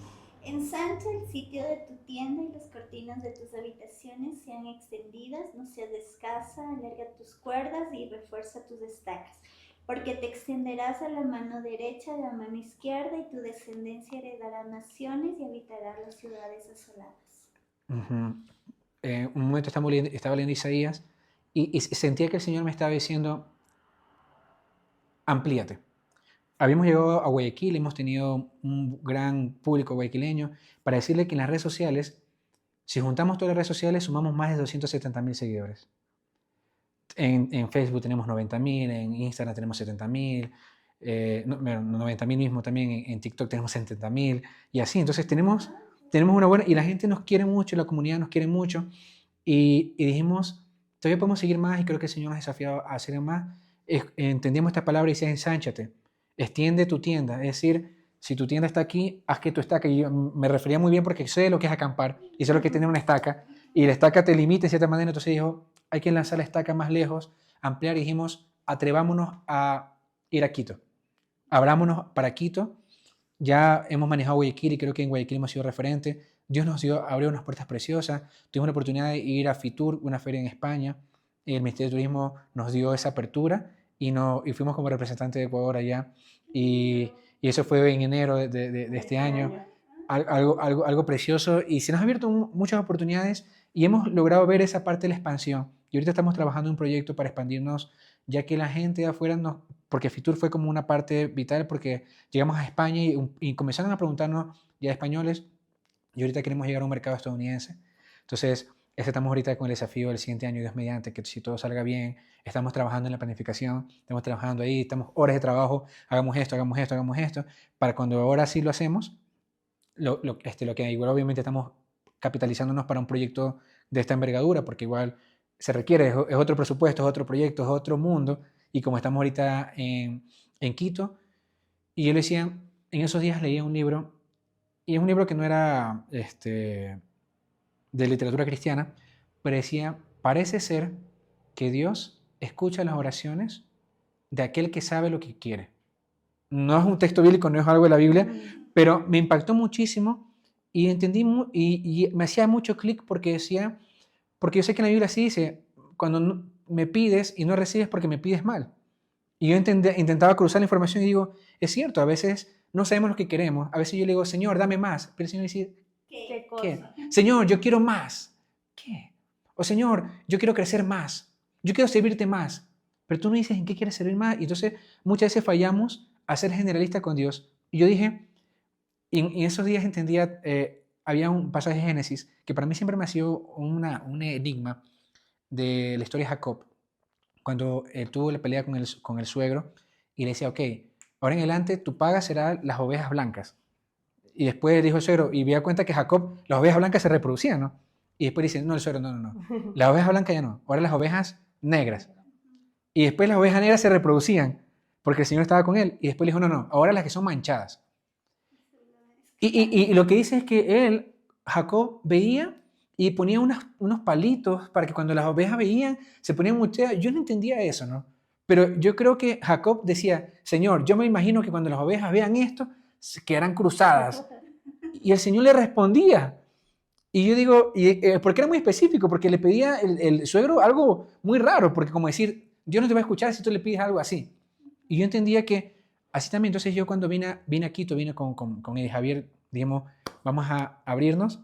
ensancha el sitio de tu tienda y las cortinas de tus habitaciones sean extendidas, no seas escasa, alarga tus cuerdas y refuerza tus estacas. Porque te extenderás a la mano derecha, a la mano izquierda, y tu descendencia heredará naciones y habitará las ciudades asoladas. Un momento estaba leyendo Isaías y sentía que el Señor me estaba diciendo, amplíate. Habíamos llegado a Guayaquil, hemos tenido un gran público guayaquileño, para decirle que en las redes sociales, si juntamos todas las redes sociales, sumamos más de 270,000 seguidores. En Facebook tenemos 90,000, en Instagram tenemos 70,000, 90,000 mismo también, en TikTok tenemos 70,000 y así. Entonces tenemos una buena, y la gente nos quiere mucho, la comunidad nos quiere mucho y dijimos, todavía podemos seguir más y creo que el Señor nos ha desafiado a hacer más. entendíamos esta palabra y decía ensánchate, extiende tu tienda, es decir, si tu tienda está aquí, haz que tu estaca, y yo me refería muy bien porque sé lo que es acampar y sé lo que es tener una estaca, y la estaca te limita de cierta manera, entonces dijo, hay que lanzar la estaca más lejos, ampliar, y dijimos, atrevámonos a ir a Quito, abrámonos para Quito. Ya hemos manejado Guayaquil y creo que en Guayaquil hemos sido referente. Dios nos abrió unas puertas preciosas. Tuvimos la oportunidad de ir a Fitur, una feria en España. El Ministerio de Turismo nos dio esa apertura y, y fuimos como representante de Ecuador allá. Y eso fue en enero de este año. Algo precioso. Y se nos han abierto muchas oportunidades y hemos logrado ver esa parte de la expansión. Y ahorita estamos trabajando en un proyecto para expandirnos, ya que la gente de afuera nos... Porque Fitur fue como una parte vital, porque llegamos a España y comenzaron a preguntarnos ya españoles, y ahorita queremos llegar a un mercado estadounidense. Entonces, estamos ahorita con el desafío del siguiente año, Dios mediante, que si todo salga bien, estamos trabajando en la planificación, estamos trabajando ahí, estamos horas de trabajo, hagamos esto, hagamos esto, hagamos esto, para cuando ahora sí lo hacemos, lo que igual obviamente estamos capitalizándonos para un proyecto de esta envergadura, porque igual se requiere, es otro presupuesto, es otro proyecto, es otro mundo, y como estamos ahorita en Quito, y yo le decía, en esos días leía un libro, y es un libro que no era de literatura cristiana, pero decía, parece ser que Dios escucha las oraciones de aquel que sabe lo que quiere. No es un texto bíblico, no es algo de la Biblia, pero me impactó muchísimo y entendí y me hacía mucho clic porque decía, porque yo sé que en la Biblia sí dice, cuando me pides y no recibes porque me pides mal. Y yo intentaba cruzar la información y digo, es cierto, a veces no sabemos lo que queremos. A veces yo le digo, Señor, dame más. Pero el Señor dice, ¿Qué ¿qué? Señor, yo quiero más. ¿Qué? O Señor, yo quiero crecer más. Yo quiero servirte más. Pero tú no dices en qué quieres servir más. Y entonces muchas veces fallamos a ser generalistas con Dios. Y yo dije, y en esos días entendía, había un pasaje de Génesis que para mí siempre me ha sido un enigma de la historia de Jacob, cuando él tuvo la pelea con el suegro y le decía, ok, ahora en adelante tu paga será las ovejas blancas. Y después dijo el suegro, y me da cuenta que Jacob, las ovejas blancas se reproducían, ¿no? Y después dice, no, el suegro, no. Las ovejas blancas ya no, ahora las ovejas negras. Y después las ovejas negras se reproducían, porque el Señor estaba con él. Y después le dijo, no, ahora las que son manchadas. Y lo que dice es que él, Jacob, veía y ponía unos palitos para que cuando las ovejas veían, se ponían muchas. Yo no entendía eso, ¿no? Pero yo creo que Jacob decía, Señor, yo me imagino que cuando las ovejas vean esto, se quedarán cruzadas. Y el Señor le respondía. Y yo digo, porque era muy específico, porque le pedía el suegro algo muy raro, porque como decir, Dios no te va a escuchar si tú le pides algo así. Y yo entendía que así también, entonces yo cuando vine a Quito, vine con Eddie Javier, digamos, vamos a abrirnos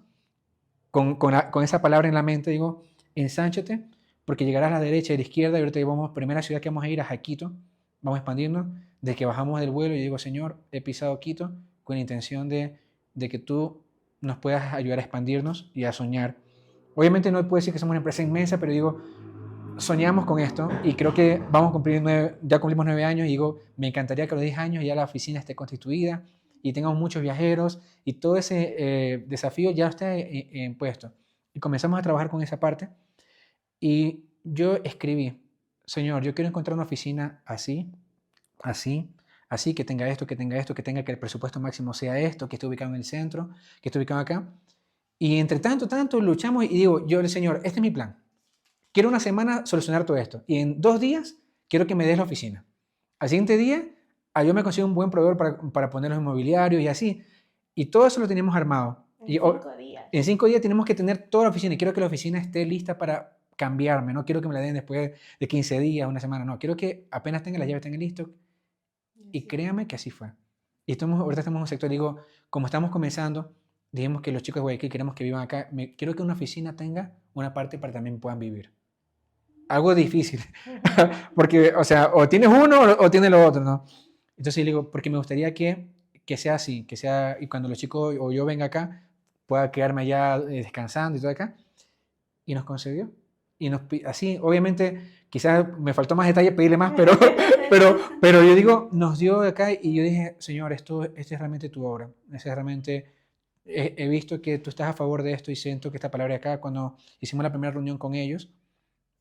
con esa palabra en la mente, digo, ensánchate, porque llegarás a la derecha y a la izquierda, y ahorita vamos, primera ciudad que vamos a ir a Quito, vamos a expandirnos, desde que bajamos del vuelo, yo digo, Señor, he pisado Quito con la intención de que tú nos puedas ayudar a expandirnos y a soñar. Obviamente no puedo decir que somos una empresa inmensa, pero digo, soñamos con esto y creo que vamos a cumplir ya cumplimos 9 años y digo, me encantaría que a los 10 años ya la oficina esté constituida y tengamos muchos viajeros y todo ese desafío ya está puesto. Y comenzamos a trabajar con esa parte y yo escribí, Señor, yo quiero encontrar una oficina así, así, así, que tenga esto, que tenga esto, que tenga que el presupuesto máximo sea esto, que esté ubicado en el centro, que esté ubicado acá. Y entre tanto luchamos y digo, yo, Señor, este es mi plan. Quiero una semana solucionar todo esto. Y en 2 días quiero que me des la oficina. Al siguiente día, yo me consigo un buen proveedor para poner los inmobiliarios y así. Y todo eso lo teníamos armado. En 5 días. En 5 días tenemos que tener toda la oficina. Y quiero que la oficina esté lista para cambiarme. No quiero que me la den después de 15 días, una semana. No, quiero que apenas tenga las llaves, tenga listo. Y créame que así fue. Y ahorita estamos en un sector, digo, como estamos comenzando, dijimos que los chicos de Guayaquil queremos que vivan acá. Quiero que una oficina tenga una parte para que también puedan vivir. Algo difícil, porque, o sea, o tienes uno o tienes lo otro, ¿no? Entonces le digo, porque me gustaría que sea así, que sea, y cuando los chicos o yo venga acá, pueda quedarme allá descansando y todo acá. Y nos concedió. Y así, obviamente, quizás me faltó más detalle pedirle más, pero yo digo, nos dio acá y yo dije, Señor, esta es realmente tu obra. Es realmente, he visto que tú estás a favor de esto y siento que esta palabra acá, cuando hicimos la primera reunión con ellos,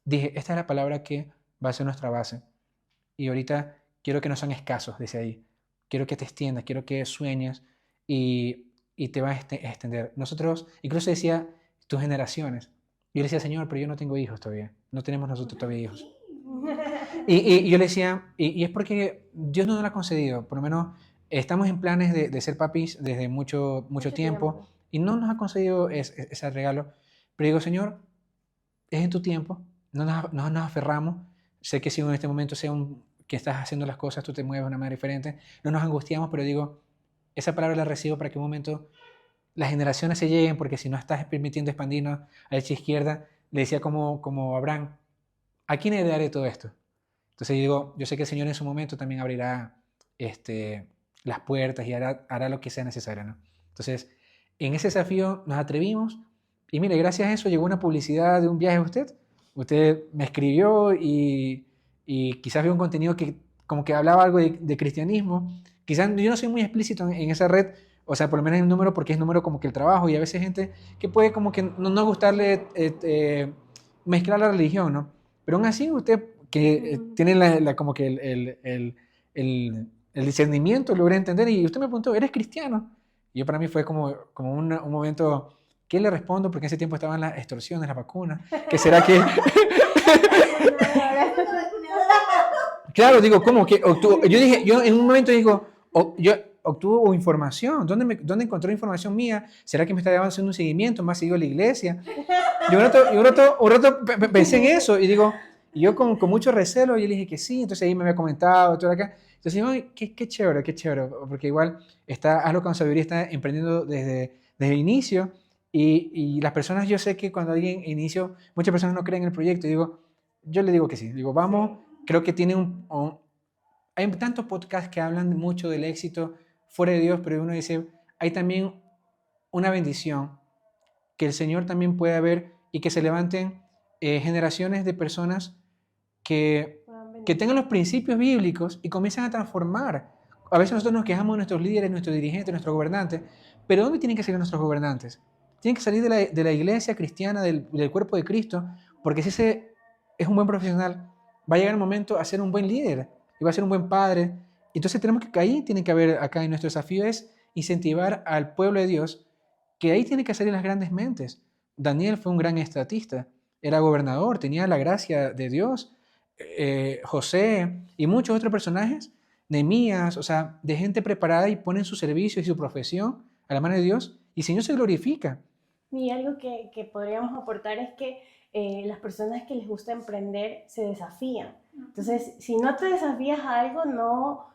dije, esta es la palabra que va a ser nuestra base. y ahorita quiero que no sean escasos, dice ahí. Quiero que te extiendas, quiero que sueñes y te vas a extender. Nosotros, incluso decía, tus generaciones. Yo le decía, Señor, pero yo no tengo hijos todavía. No tenemos nosotros todavía hijos. Y yo le decía, y es porque Dios no nos lo ha concedido. Por lo menos estamos en planes de ser papis desde mucho tiempo y no nos ha concedido ese regalo. Pero digo, Señor, es en tu tiempo, no nos aferramos. Sé que si en este momento que estás haciendo las cosas, tú te mueves de una manera diferente, no nos angustiamos, pero digo, esa palabra la recibo para que un momento las generaciones se lleguen, porque si no estás permitiendo expandirnos a derecha e izquierda, le decía como Abraham, ¿a quién heredaré todo esto? Entonces yo digo, yo sé que el Señor en su momento también abrirá las puertas y hará lo que sea necesario, ¿no? Entonces, en ese desafío nos atrevimos y mire, gracias a eso llegó una publicidad de un viaje a usted. Usted me escribió y quizás vio un contenido que como que hablaba algo de cristianismo. Quizás yo no soy muy explícito en esa red, o sea, por lo menos en el número, porque es número como que el trabajo y a veces gente que puede como que no gustarle mezclar la religión, ¿no? Pero aún así usted que tiene como que el discernimiento, logré entender y usted me preguntó, ¿eres cristiano? Y yo para mí fue como un momento, ¿qué le respondo? Porque en ese tiempo estaban las extorsiones, las vacunas. ¿Qué será que...? Claro, digo, ¿cómo que obtuvo? Yo en un momento digo, yo obtuvo información. ¿Dónde encontró información mía? ¿Será que me está haciendo un seguimiento? ¿Más seguido a la iglesia? Y un rato pensé en eso y digo, y yo con mucho recelo, yo le dije que sí, entonces ahí me había comentado, todo acá. Entonces digo, qué chévere, porque igual Hazlo con Sabiduría está emprendiendo desde el inicio y las personas, yo sé que cuando alguien inicio, muchas personas no creen en el proyecto y yo le digo que sí, digo, vamos, creo que tiene hay tantos podcasts que hablan mucho del éxito fuera de Dios, pero uno dice, hay también una bendición que el Señor también pueda ver y que se levanten generaciones de personas que tengan los principios bíblicos y comiencen a transformar. A veces nosotros nos quejamos de nuestros líderes, nuestros dirigentes, nuestros gobernantes, pero ¿dónde tienen que salir nuestros gobernantes? Tienen que salir de la iglesia cristiana, del cuerpo de Cristo, porque si ese es un buen profesional, va a llegar el momento a ser un buen líder y va a ser un buen padre. Entonces tenemos que ahí tiene que haber, acá en nuestro desafío es incentivar al pueblo de Dios, que ahí tienen que salir las grandes mentes. Daniel fue un gran estatista, era gobernador, tenía la gracia de Dios. José y muchos otros personajes, Nehemías, o sea, de gente preparada y ponen su servicio y su profesión a la mano de Dios y el Señor se glorifica. Y algo que podríamos aportar es que las personas que les gusta emprender se desafían. Entonces, si no te desafías a algo,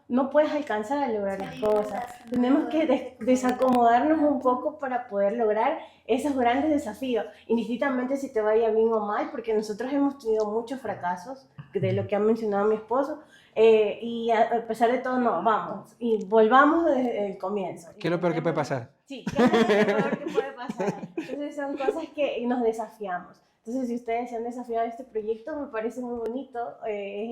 no puedes alcanzar a lograr las cosas. Tenemos que desacomodarnos un poco para poder lograr esos grandes desafíos, indistintamente si te vaya bien o mal, porque nosotros hemos tenido muchos fracasos, de lo que ha mencionado mi esposo, y a pesar de todo, no, vamos, y volvamos desde el comienzo. ¿Qué es lo peor que puede pasar? Sí, ¿qué es lo peor que puede pasar? Entonces son cosas que nos desafiamos. Entonces, si ustedes se han desafiado a este proyecto, me parece muy bonito, es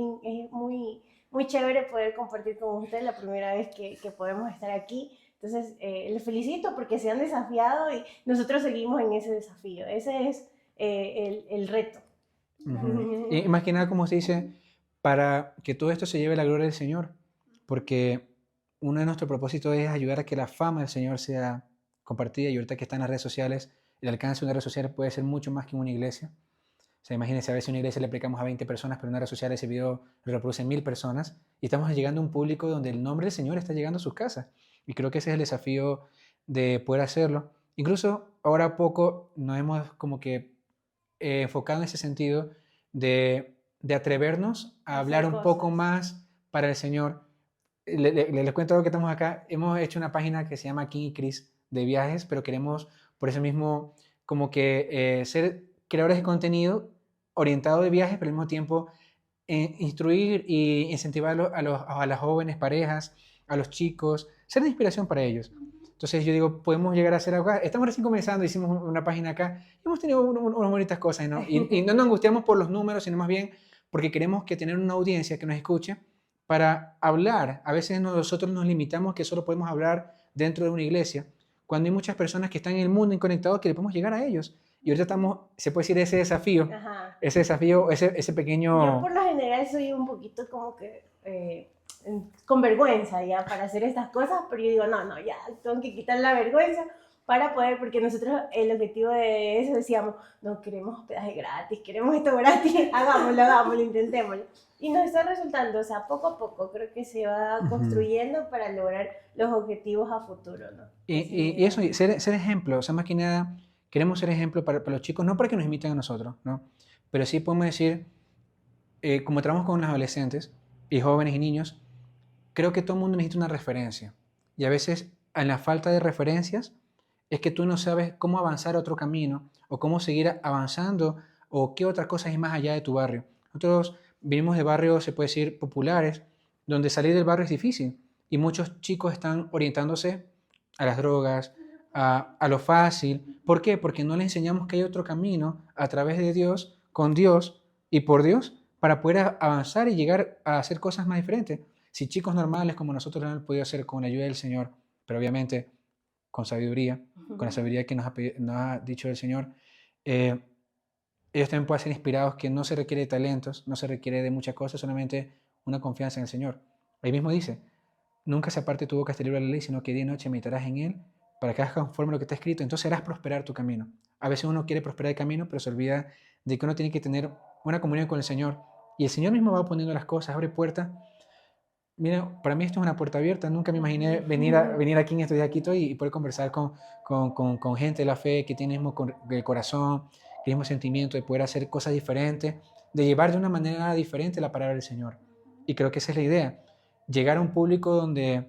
muy chévere poder compartir con ustedes la primera vez que podemos estar aquí. Entonces, les felicito porque se han desafiado y nosotros seguimos en ese desafío. Ese es el reto. Y más que nada, como se dice, para que todo esto se lleve a la gloria del Señor, porque uno de nuestros propósitos es ayudar a que la fama del Señor sea compartida y ahorita que están las redes sociales, el alcance de una red social puede ser mucho más que una iglesia. O sea, imagínense, a veces en una iglesia le predicamos a 20 personas, pero en una red social ese video lo reproducen 1000 personas y estamos llegando a un público donde el nombre del Señor está llegando a sus casas. Y creo que ese es el desafío de poder hacerlo. Incluso ahora poco nos hemos como que enfocado en ese sentido de atrevernos a hablar un poco más para el Señor. Les cuento algo que estamos acá. Hemos hecho una página que se llama King y Chris de viajes, pero queremos por eso mismo como que ser creadores de contenido orientado de viajes, pero al mismo tiempo instruir e incentivar a las jóvenes parejas, a los chicos, ser de inspiración para ellos. Entonces yo digo, podemos llegar a hacer algo acá. Estamos recién comenzando, hicimos una página acá, y hemos tenido unas bonitas cosas, ¿no? Y no nos angustiamos por los números, sino más bien porque queremos que tener una audiencia que nos escuche para hablar. A veces nosotros nos limitamos que solo podemos hablar dentro de una iglesia, cuando hay muchas personas que están en el mundo inconectados que le podemos llegar a ellos. Y ahorita estamos, se puede decir, ese desafío, ese pequeño... Yo por lo general soy un poquito como que con vergüenza ya para hacer estas cosas, pero yo digo, no, no, ya tengo que quitar la vergüenza para poder, porque nosotros el objetivo de eso decíamos, no queremos hospedaje gratis, queremos esto gratis, hagámoslo, intentémoslo. Y nos está resultando, o sea, poco a poco creo que se va construyendo para lograr los objetivos a futuro, ¿no? Y eso, y ser ejemplo, o sea, más que nada, queremos ser ejemplo para los chicos, no para que nos imiten a nosotros, ¿no? Pero sí podemos decir, como trabajamos con los adolescentes y jóvenes y niños, creo que todo el mundo necesita una referencia. Y a veces, en la falta de referencias, es que tú no sabes cómo avanzar a otro camino o cómo seguir avanzando o qué otra cosa hay más allá de tu barrio. Nosotros venimos de barrios, se puede decir, populares, donde salir del barrio es difícil y muchos chicos están orientándose a las drogas, a lo fácil. ¿Por qué? Porque no les enseñamos que hay otro camino a través de Dios, con Dios y por Dios para poder avanzar y llegar a hacer cosas más diferentes. Si chicos normales como nosotros lo han podido hacer con la ayuda del Señor, pero obviamente con sabiduría, con la sabiduría que nos ha dicho el Señor, ellos también pueden ser inspirados, que no se requiere de talentos, no se requiere de muchas cosas, solamente una confianza en el Señor. Ahí mismo dice, nunca se aparte tu boca este libro de la ley, sino que día y noche meditarás en él, para que hagas conforme a lo que está escrito, entonces harás prosperar tu camino. A veces uno quiere prosperar el camino, pero se olvida de que uno tiene que tener una comunión con el Señor, y el Señor mismo va poniendo las cosas, abre puertas. Mira, para mí esto es una puerta abierta. Nunca me imaginé venir aquí en estos días aquí y poder conversar con gente de la fe que tiene el mismo el corazón, el mismo sentimiento de poder hacer cosas diferentes, de llevar de una manera diferente la palabra del Señor. Y creo que esa es la idea. Llegar a un público donde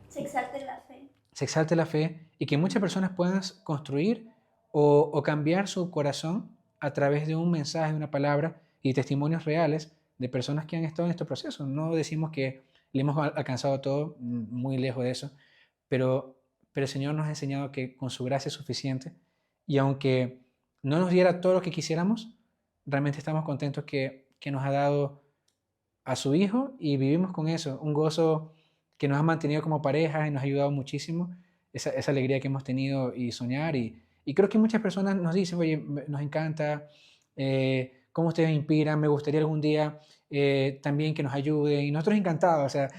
se exalte la fe. Se exalte la fe y que muchas personas puedan construir o cambiar su corazón a través de un mensaje, una palabra y testimonios reales de personas que han estado en este proceso. No decimos que le hemos alcanzado todo, muy lejos de eso, pero el Señor nos ha enseñado que con su gracia es suficiente y aunque no nos diera todo lo que quisiéramos, realmente estamos contentos que nos ha dado a su Hijo y vivimos con eso, un gozo que nos ha mantenido como pareja y nos ha ayudado muchísimo, esa alegría que hemos tenido y soñar. Y creo que muchas personas nos dicen, oye, nos encanta, cómo ustedes me inspiran, me gustaría algún día también que nos ayuden. Y nosotros encantados, o sea,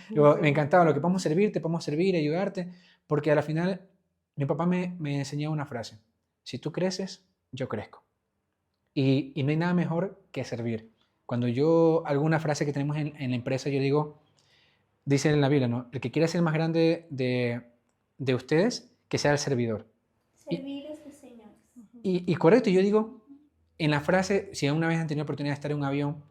me encantaba lo que podemos servir, te podemos servir, ayudarte, porque a la final mi papá me enseñó una frase, si tú creces, yo crezco. Y no hay nada mejor que servir. Cuando alguna frase que tenemos en la empresa, yo digo, dice en la Biblia, ¿no? El que quiera ser más grande de ustedes, que sea el servidor. Servir es el Señor. Y correcto, yo digo, en la frase, si alguna vez han tenido oportunidad de estar en un avión,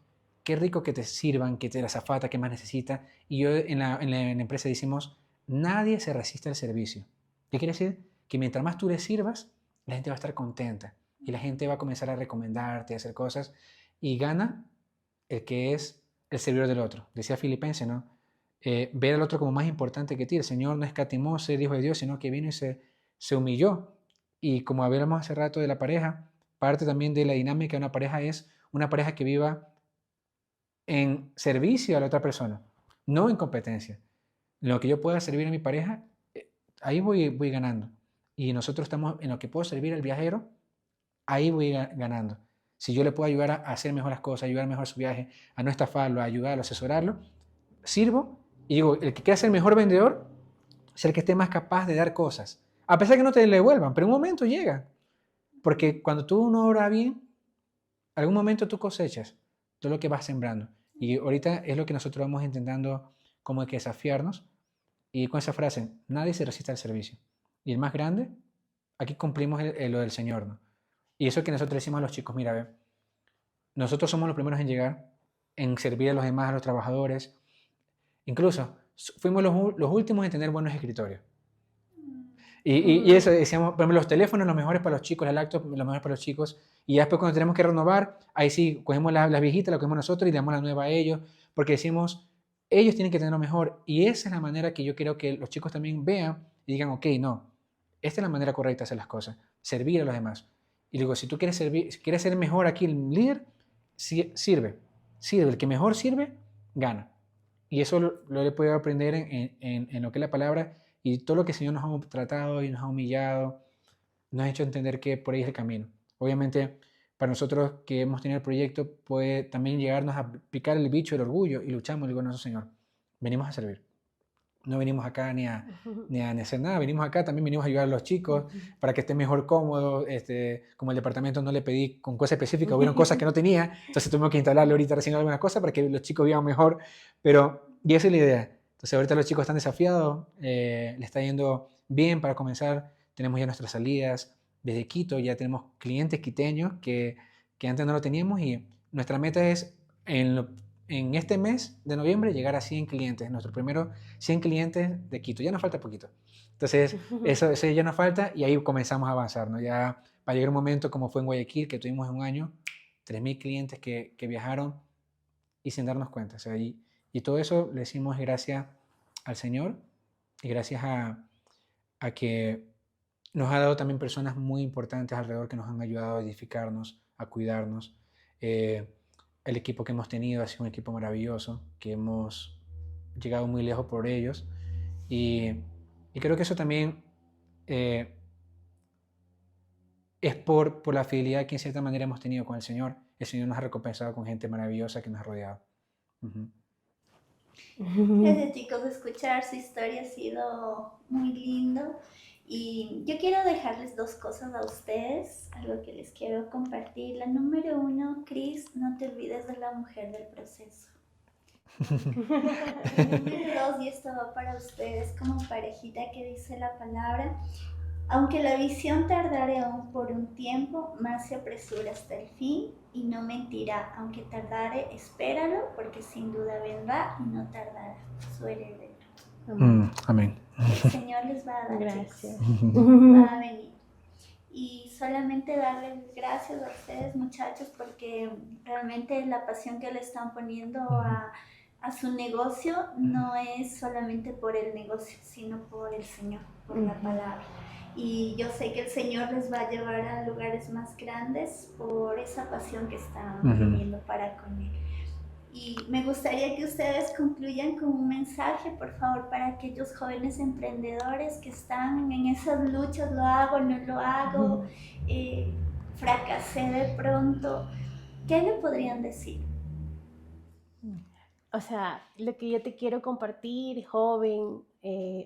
qué rico que te sirvan, que te la azafata, que más necesita. Y yo en la empresa decimos, nadie se resiste al servicio. ¿Qué quiere decir? Que mientras más tú le sirvas, la gente va a estar contenta. Y la gente va a comenzar a recomendarte, a hacer cosas. Y gana el que es el servidor del otro. Decía Filipenses, ¿no? Ver al otro como más importante que ti. El Señor no escatimó ser hijo de Dios, sino que vino y se humilló. Y como hablamos hace rato de la pareja, parte también de la dinámica de una pareja es una pareja que viva en servicio a la otra persona, no en competencia. Lo que yo pueda servir a mi pareja, ahí voy ganando. Y nosotros estamos en lo que puedo servir al viajero, ahí voy ganando. Si yo le puedo ayudar a hacer mejor las cosas, ayudar mejor su viaje, a no estafarlo, a ayudarlo, a asesorarlo, sirvo. Y digo, el que quiera ser mejor vendedor es el que esté más capaz de dar cosas. A pesar que no te le devuelvan, pero en un momento llega. Porque cuando tú no obras bien, algún momento tú cosechas todo lo que vas sembrando. Y ahorita es lo que nosotros vamos intentando como que desafiarnos. Y con esa frase, nadie se resiste al servicio. Y el más grande, aquí cumplimos lo del Señor, ¿no? Y eso que nosotros decimos a los chicos, mira, nosotros somos los primeros en llegar, en servir a los demás, a los trabajadores. Incluso fuimos los últimos en tener buenos escritorios. Y eso decíamos, por ejemplo, los teléfonos los mejores para los chicos, la laptop los mejores para los chicos, y ya después cuando tenemos que renovar, ahí sí, cogemos las viejitas, las cogemos nosotros y le damos la nueva a ellos, porque decimos, ellos tienen que tener lo mejor, y esa es la manera que yo quiero que los chicos también vean y digan, ok, no, esta es la manera correcta de hacer las cosas, servir a los demás. Y digo, si tú quieres servir, si quieres ser mejor aquí el líder, sirve, el que mejor sirve, gana. Y eso lo he podido aprender en lo que es la palabra, y todo lo que el Señor nos ha tratado y nos ha humillado, nos ha hecho entender que por ahí es el camino. Obviamente, para nosotros que hemos tenido el proyecto puede también llegarnos a picar el bicho del orgullo y luchamos y digo, no, Señor, venimos a servir. No venimos acá ni a hacer nada, venimos acá, también venimos a ayudar a los chicos para que estén mejor cómodos. Como el departamento no le pedí con cosas específicas, hubieron cosas que no tenía, entonces tuvimos que instalarle ahorita recién algunas cosas para que los chicos vivan mejor, y esa es la idea. Entonces ahorita los chicos están desafiados, le está yendo bien para comenzar, tenemos ya nuestras salidas desde Quito, ya tenemos clientes quiteños que antes no lo teníamos y nuestra meta es en este mes de noviembre llegar a 100 clientes, nuestros primeros 100 clientes de Quito, ya nos falta poquito. Entonces eso ya nos falta y ahí comenzamos a avanzar, ¿no? Ya va a llegar un momento como fue en Guayaquil, que tuvimos en un año 3.000 clientes que viajaron y sin darnos cuenta. O sea, y todo eso le decimos gracias al Señor y gracias a que nos ha dado también personas muy importantes alrededor que nos han ayudado a edificarnos, a cuidarnos. El equipo que hemos tenido ha sido un equipo maravilloso, que hemos llegado muy lejos por ellos. Y creo que eso también es por la fidelidad que en cierta manera hemos tenido con el Señor. El Señor nos ha recompensado con gente maravillosa que nos ha rodeado. Gracias, chicos, escuchar su historia ha sido muy lindo. Y yo quiero dejarles 2 cosas a ustedes, algo que les quiero compartir. La número 1, Cris, no te olvides de la mujer del proceso. La número 2, y esto va para ustedes como parejita, que dice la palabra: aunque la visión tardare aún por un tiempo, más se apresura hasta el fin y no mentirá. Aunque tardare, espéralo, porque sin duda vendrá y no tardará su heredero. Amén. El Señor les va a dar. Gracias. Va a venir. Y solamente darles gracias a ustedes, muchachos, porque realmente la pasión que le están poniendo a su negocio no es solamente por el negocio, sino por el Señor, por la palabra. Y yo sé que el Señor les va a llevar a lugares más grandes por esa pasión que están teniendo para con Él. Y me gustaría que ustedes concluyan con un mensaje, por favor, para aquellos jóvenes emprendedores que están en esas luchas: lo hago, no lo hago, fracasé de pronto. ¿Qué le podrían decir? O sea, lo que yo te quiero compartir, joven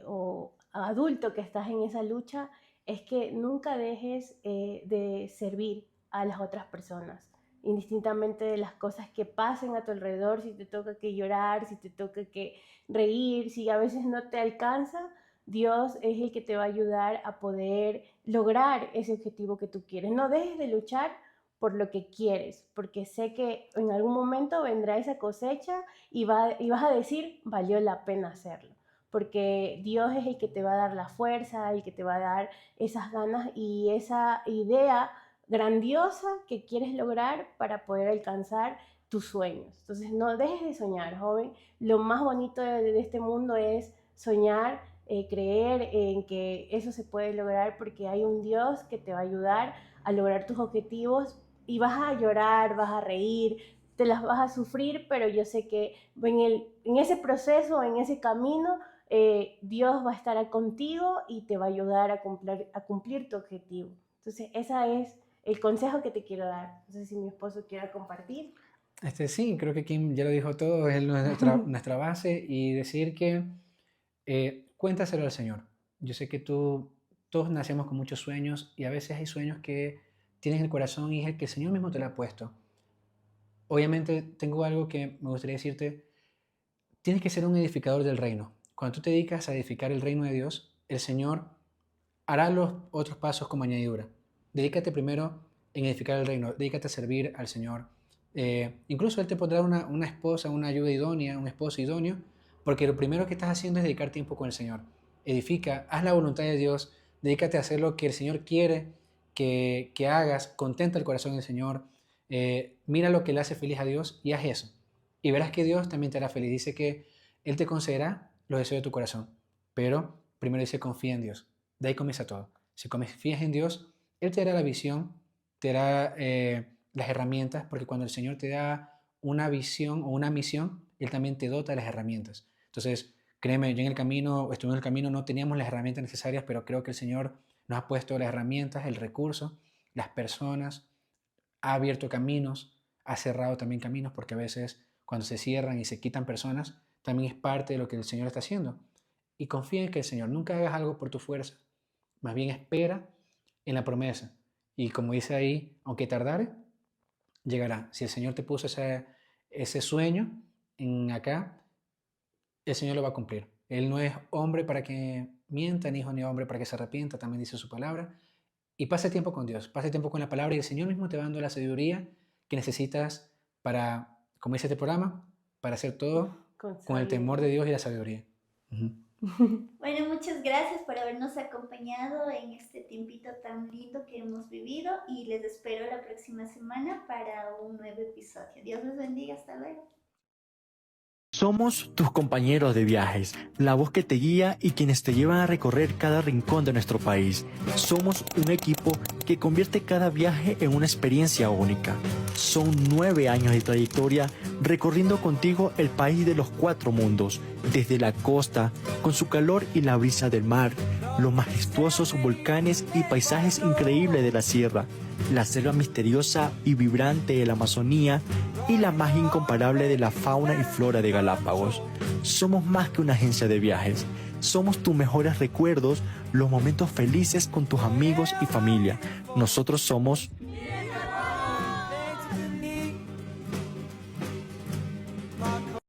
o adulto que estás en esa lucha, es que nunca dejes de servir a las otras personas, indistintamente de las cosas que pasen a tu alrededor, si te toca que llorar, si te toca que reír, si a veces no te alcanza, Dios es el que te va a ayudar a poder lograr ese objetivo que tú quieres. No dejes de luchar por lo que quieres, porque sé que en algún momento vendrá esa cosecha y vas a decir, valió la pena hacerlo, porque Dios es el que te va a dar la fuerza, el que te va a dar esas ganas y esa idea grandiosa que quieres lograr para poder alcanzar tus sueños. Entonces no dejes de soñar, joven. Lo más bonito de este mundo es soñar, creer en que eso se puede lograr, porque hay un Dios que te va a ayudar a lograr tus objetivos, y vas a llorar, vas a reír, te las vas a sufrir, pero yo sé que en ese proceso, en ese camino, Dios va a estar contigo y te va a ayudar a cumplir tu objetivo. Entonces, ese es el consejo que te quiero dar. No sé si mi esposo quiera compartir. Sí, creo que Kim ya lo dijo todo, es nuestra base, y decir que cuéntaselo al Señor. Yo sé que todos nacemos con muchos sueños y a veces hay sueños que tienes en el corazón y es el que el Señor mismo te lo ha puesto. Obviamente tengo algo que me gustaría decirte: tienes que ser un edificador del reino. Cuando tú te dedicas a edificar el reino de Dios, el Señor hará los otros pasos como añadidura. Dedícate primero en edificar el reino, dedícate a servir al Señor. Incluso Él te pondrá una esposa, una ayuda idónea, un esposo idóneo, porque lo primero que estás haciendo es dedicar tiempo con el Señor. Edifica, haz la voluntad de Dios, dedícate a hacer lo que el Señor quiere que hagas, contenta el corazón del Señor, mira lo que le hace feliz a Dios y haz eso. Y verás que Dios también te hará feliz. Dice que Él te concederá los deseos de tu corazón, pero primero dice: confía en Dios. De ahí comienza todo. Si confías en Dios, Él te dará la visión, te dará las herramientas, porque cuando el Señor te da una visión o una misión, Él también te dota de las herramientas. Entonces, créeme, yo estuve en el camino, no teníamos las herramientas necesarias, pero creo que el Señor nos ha puesto las herramientas, el recurso, las personas, ha abierto caminos, ha cerrado también caminos, porque a veces cuando se cierran y se quitan personas, también es parte de lo que el Señor está haciendo. Y confía en que el Señor, nunca hagas algo por tu fuerza, más bien espera en la promesa. Y como dice ahí, aunque tardare, llegará. Si el Señor te puso ese sueño en acá, el Señor lo va a cumplir. Él no es hombre para que mienta, ni hijo ni hombre para que se arrepienta, también dice su palabra. Y pase tiempo con Dios, pase tiempo con la palabra y el Señor mismo te va dando la sabiduría que necesitas para, como dice este programa, para hacer todo con el temor de Dios y la sabiduría. Bueno, muchas gracias por habernos acompañado en este tiempito tan lindo que hemos vivido y les espero la próxima semana para un nuevo episodio. Dios los bendiga, hasta luego. Somos tus compañeros de viajes, la voz que te guía y quienes te llevan a recorrer cada rincón de nuestro país. Somos un equipo que convierte cada viaje en una experiencia única. Son 9 años de trayectoria recorriendo contigo el país de los 4 mundos, desde la costa, con su calor y la brisa del mar, los majestuosos volcanes y paisajes increíbles de la sierra, la selva misteriosa y vibrante de la Amazonía y la magia incomparable de la fauna y flora de Galápagos. Somos más que una agencia de viajes. Somos tus mejores recuerdos, los momentos felices con tus amigos y familia. Nosotros somos